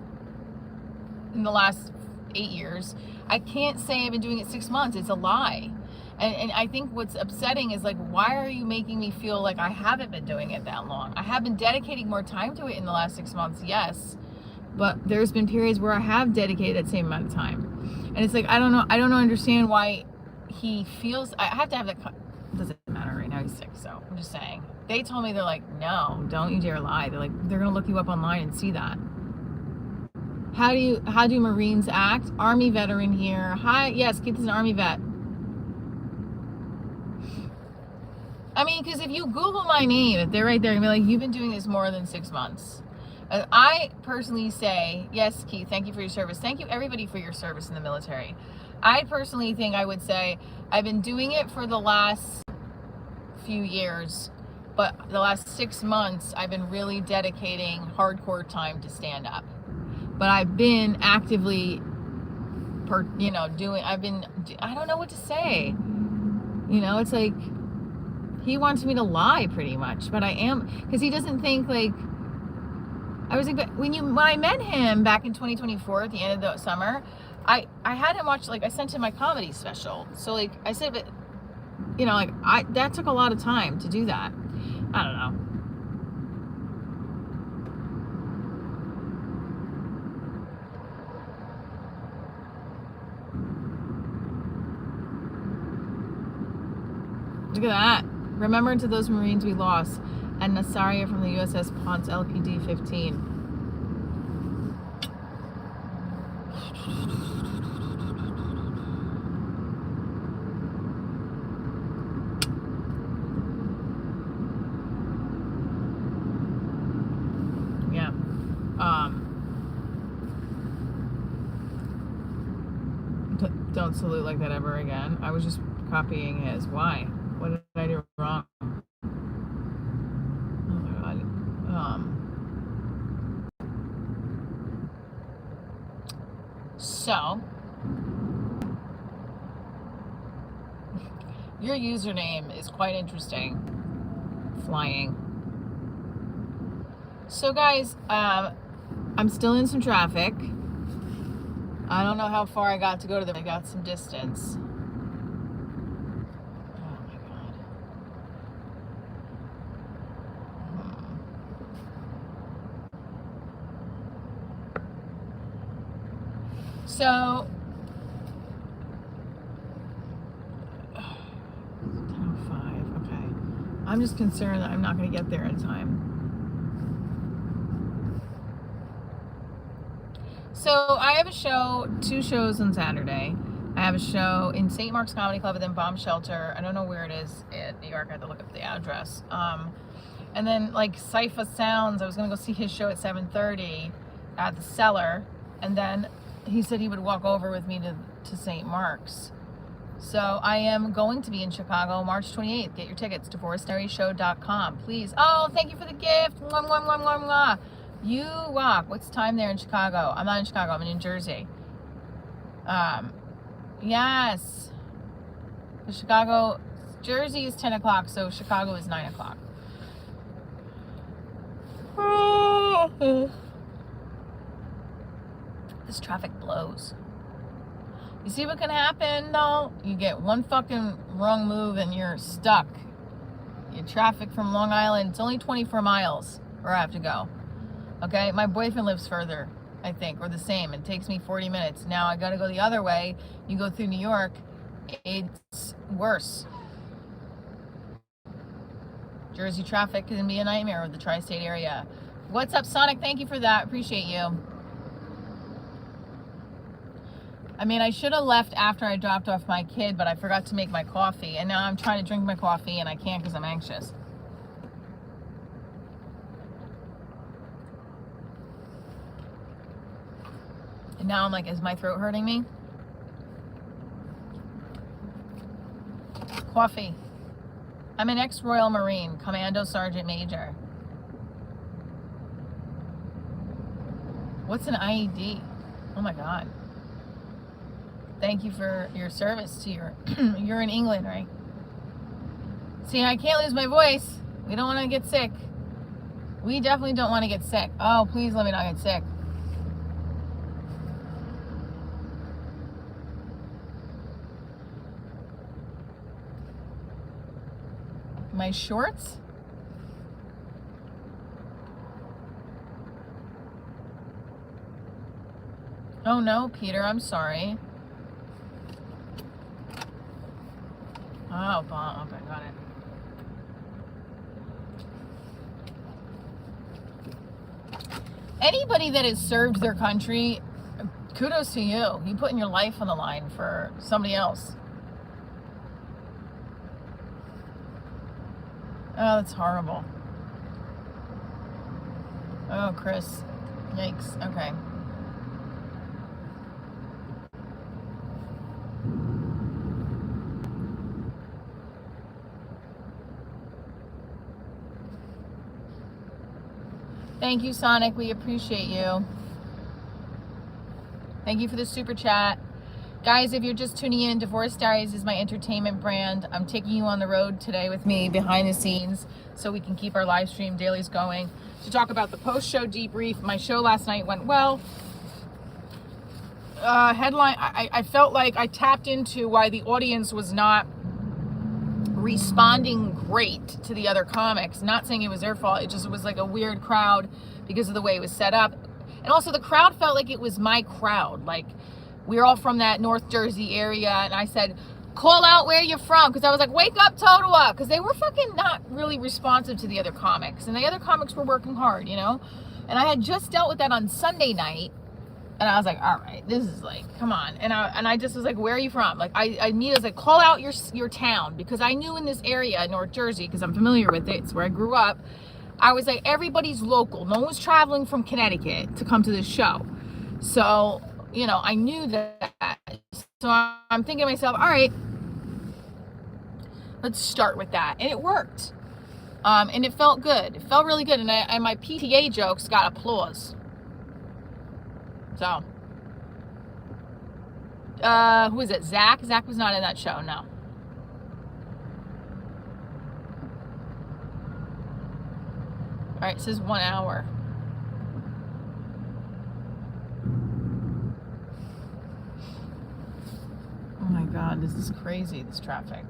in the last 8 years. I can't say I've been doing it 6 months. It's a lie. And I think what's upsetting is like, why are you making me feel like I haven't been doing it that long? I have been dedicating more time to it in the last 6 months, yes. But there's been periods where I have dedicated that same amount of time. And it's like, I don't understand why he feels, I have to have that, doesn't matter right now, he's sick, so I'm just saying. They told me, they're like, no, don't you dare lie. They're like, they're gonna look you up online and see that. How do Marines act? Army veteran here. Hi, yes, Keith is an Army vet. I mean, because if you Google my name, if they're right there, you'll be like, you've been doing this more than 6 months. I personally say, yes, Keith, thank you for your service. Thank you, everybody, for your service in the military. I personally think I would say I've been doing it for the last few years, but the last 6 months, I've been really dedicating hardcore time to stand up. But I've been actively, I don't know what to say. You know, it's like, he wants me to lie pretty much, but I am, because he doesn't think like, I was like, when I met him back in 2024 at the end of the summer, I had him watch, like, I sent him my comedy special. So like I said, but you know, like that took a lot of time to do that. I don't know. Look at that. Remember to those Marines we lost. And Nasaria from the USS Ponce LPD 15. Yeah. Don't salute like that ever again. I was just copying his. Why? What did I do wrong? So Your username is quite interesting. Flying. So guys, I'm still in some traffic. I don't know how far I got to go to them. I got some distance. Oh my God. So, 10:05. Okay. I'm just concerned that I'm not going to get there in time. So I have a show, 2 shows on Saturday. I have a show in St. Mark's Comedy Club and then Bomb Shelter. I don't know where it is in New York. I had to look up the address. And then like Cypher Sounds, I was gonna go see his show at 7:30 at the Cellar, and then he said he would walk over with me to St. Mark's. So I am going to be in Chicago March 28th. Get your tickets, divorcediaryshow.com, please. Oh, thank you for the gift. Mwah, mwah, mwah, mwah, mwah. You rock. What's time there in Chicago? I'm not in Chicago. I'm in New Jersey. Yes. Chicago, Jersey is 10 o'clock, so Chicago is 9 o'clock. This traffic blows. You see what can happen, though? You get one fucking wrong move and you're stuck. Your traffic from Long Island, it's only 24 miles where I have to go. Okay, my boyfriend lives further, I think, or the same. It takes me 40 minutes. Now I gotta go the other way. You go through New York, it's worse. Jersey traffic can be a nightmare with the tri-state area. What's up, Sonic? Thank you for that. Appreciate you. I mean, I should have left after I dropped off my kid, but I forgot to make my coffee. And now I'm trying to drink my coffee and I can't because I'm anxious. And now I'm like, is my throat hurting me? Coffee. I'm an ex-Royal Marine, Commando Sergeant Major. What's an IED? Oh my God. Thank you for your service to your, you're in England, right? See, I can't lose my voice. We don't want to get sick. We definitely don't want to get sick. Oh, please let me not get sick. My shorts? Oh no, Peter, I'm sorry. Oh, bomb. Okay, got it. Anybody that has served their country, kudos to you. You putting your life on the line for somebody else. Oh, that's horrible. Oh, Chris. Yikes. Okay. Thank you, Sonic. We appreciate you. Thank you for the super chat. Guys, if you're just tuning in, Divorce Diaries is my entertainment brand. I'm taking you on the road today with me behind the scenes so we can keep our live stream dailies going to talk about the post-show debrief. My show last night went well. Headline, I felt like I tapped into why the audience was not responding great to the other comics. Not saying it was their fault. It just was like a weird crowd because of the way it was set up. And also the crowd felt like it was my crowd. Like, we're all from that North Jersey area, and I said, call out where you're from, because I was like, wake up, Totowa, because they were fucking not really responsive to the other comics, and the other comics were working hard, you know, and I had just dealt with that on Sunday night, and I was like, all right, this is like, come on, and I just was like, where are you from? Like, I was like, call out your town, because I knew in this area, North Jersey, because I'm familiar with it, it's where I grew up, I was like, everybody's local, no one's traveling from Connecticut to come to this show, so, you know, I knew that. So I'm thinking to myself, all right, let's start with that. And it worked. And it felt good. It felt really good. And my PTA jokes got applause. So, who is it? Zach? Zach was not in that show, no. All right, it says 1 hour. Oh my God, this is crazy, this traffic.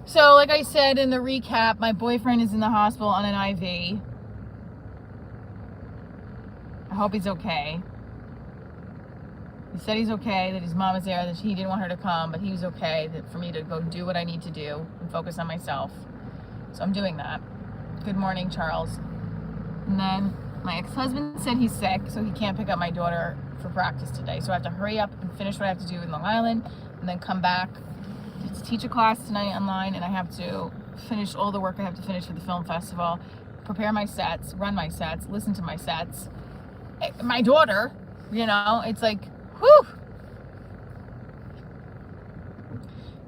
So, like I said in the recap, my boyfriend is in the hospital on an IV. I hope he's okay. He said he's okay, that his mom is there, that he didn't want her to come, but he was okay, that for me to go do what I need to do and focus on myself. So I'm doing that. Good morning, Charles. And then my ex-husband said he's sick, so he can't pick up my daughter for practice today. So I have to hurry up and finish what I have to do in Long Island, and then come back to teach a class tonight online, and I have to finish all the work I have to finish for the film festival, prepare my sets, run my sets, listen to my sets. My daughter, you know, it's like, whew.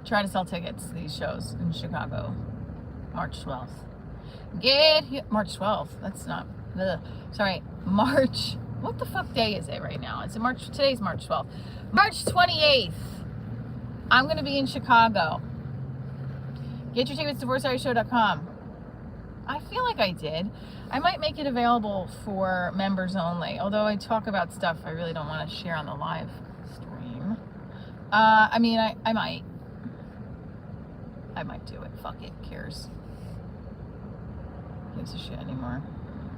Try to sell tickets to these shows in Chicago, March 12th. Get here, March 12th. That's not, sorry, March, what the fuck day is it right now? Is it March, today's March 12th. March 28th. I'm going to be in Chicago. Get your tickets to divorcediaryshow.com. I feel like I did. I might make it available for members only, although I talk about stuff I really don't want to share on the live stream. I mean, I might. I might do it. Fuck it. Cares. Gives a shit anymore.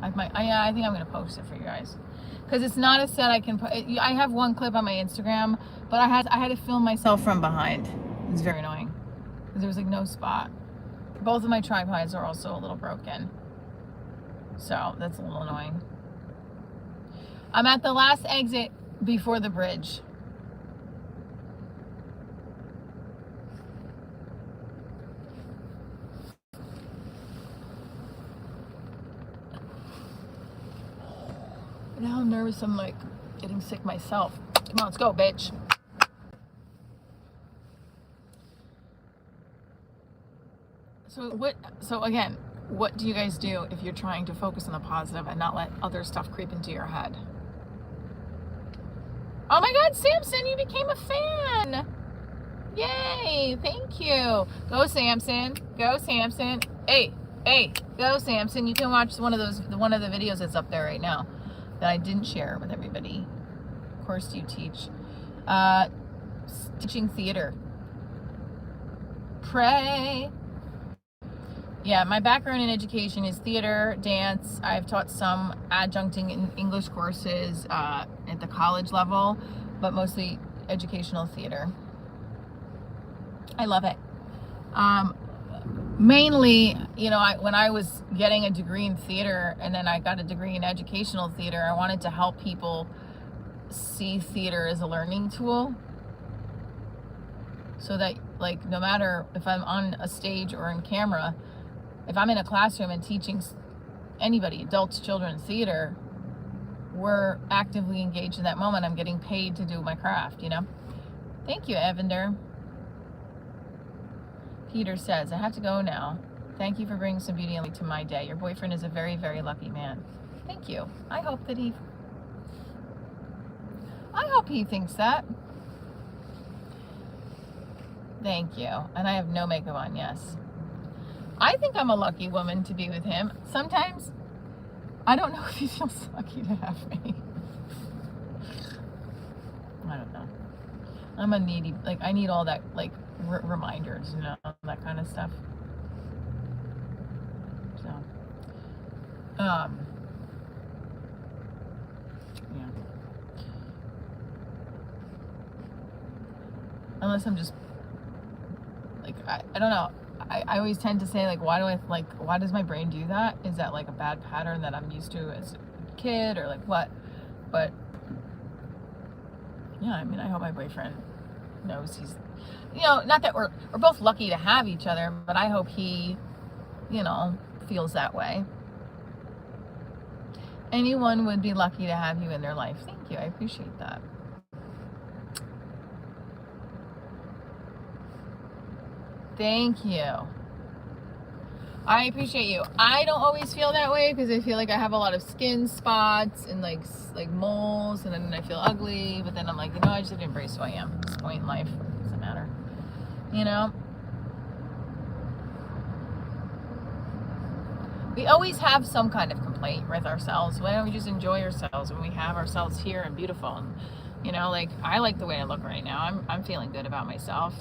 I think I'm going to post it for you guys. Because it's not a set I can put. I have one clip on my Instagram, but I had to film myself from behind. It's very annoying. Because there was like no spot. Both of my tripods are also a little broken. So that's a little annoying. I'm at the last exit before the bridge. Now I'm nervous. I'm like getting sick myself. Come on, let's go, bitch. So again, what do you guys do if you're trying to focus on the positive and not let other stuff creep into your head? Oh my God, Samson, you became a fan. Yay, thank you. Go Samson, go Samson. Hey, go Samson. You can watch one of the videos that's up there right now that I didn't share with everybody. Of course you teach. Teaching theater. Pray. Yeah, my background in education is theater, dance. I've taught some adjuncting in English courses at the college level, but mostly educational theater. I love it. Mainly, you know, when I was getting a degree in theater and then I got a degree in educational theater, I wanted to help people see theater as a learning tool. So that, like, no matter if I'm on a stage or in camera, if I'm in a classroom and teaching anybody, adults, children, theater, we're actively engaged in that moment. I'm getting paid to do my craft, you know? Thank you, Evander. Peter says, I have to go now. Thank you for bringing some beauty and light to my day. Your boyfriend is a very, very lucky man. Thank you. I hope he thinks that. Thank you. And I have no makeup on, yes. I think I'm a lucky woman to be with him. Sometimes, I don't know if he feels lucky to have me. I don't know. I'm a needy, like, I need all that, like, reminders, you know, that kind of stuff. So, yeah. Unless I'm just, like, I don't know. I always tend to say, like, why does my brain do that? Is that like a bad pattern that I'm used to as a kid, or like what? But yeah, I mean, I hope my boyfriend knows he's, you know, not that we're both lucky to have each other, but I hope he, you know, feels that way. Anyone would be lucky to have you in their life. Thank you. I appreciate that. Thank you. I appreciate you. I don't always feel that way because I feel like I have a lot of skin spots and like moles, and then I feel ugly, but then I'm like, you know, I just have to embrace who I am at this point in life. It doesn't matter. You know? We always have some kind of complaint with ourselves. Why don't we just enjoy ourselves when we have ourselves here and beautiful? And, you know, like, I like the way I look right now. I'm feeling good about myself.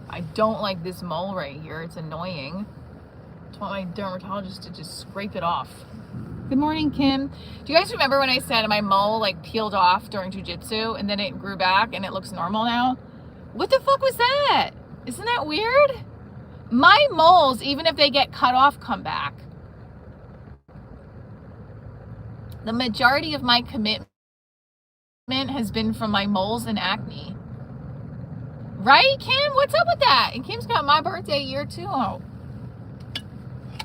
I don't like this mole right here. It's annoying. I want my dermatologist to just scrape it off. Good morning, Kim. Do you guys remember when I said my mole like peeled off during jujitsu and then it grew back and it looks normal now? What the fuck was that? Isn't that weird? My moles, even if they get cut off, come back. The majority of my commitment has been from my moles and acne. Right, Kim? What's up with that? And Kim's got my birthday year too. Oh,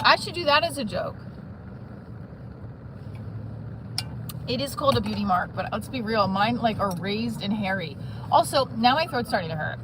I should do that as a joke. It is called a beauty mark, but let's be real. Mine like are raised and hairy. Also, now my throat's starting to hurt.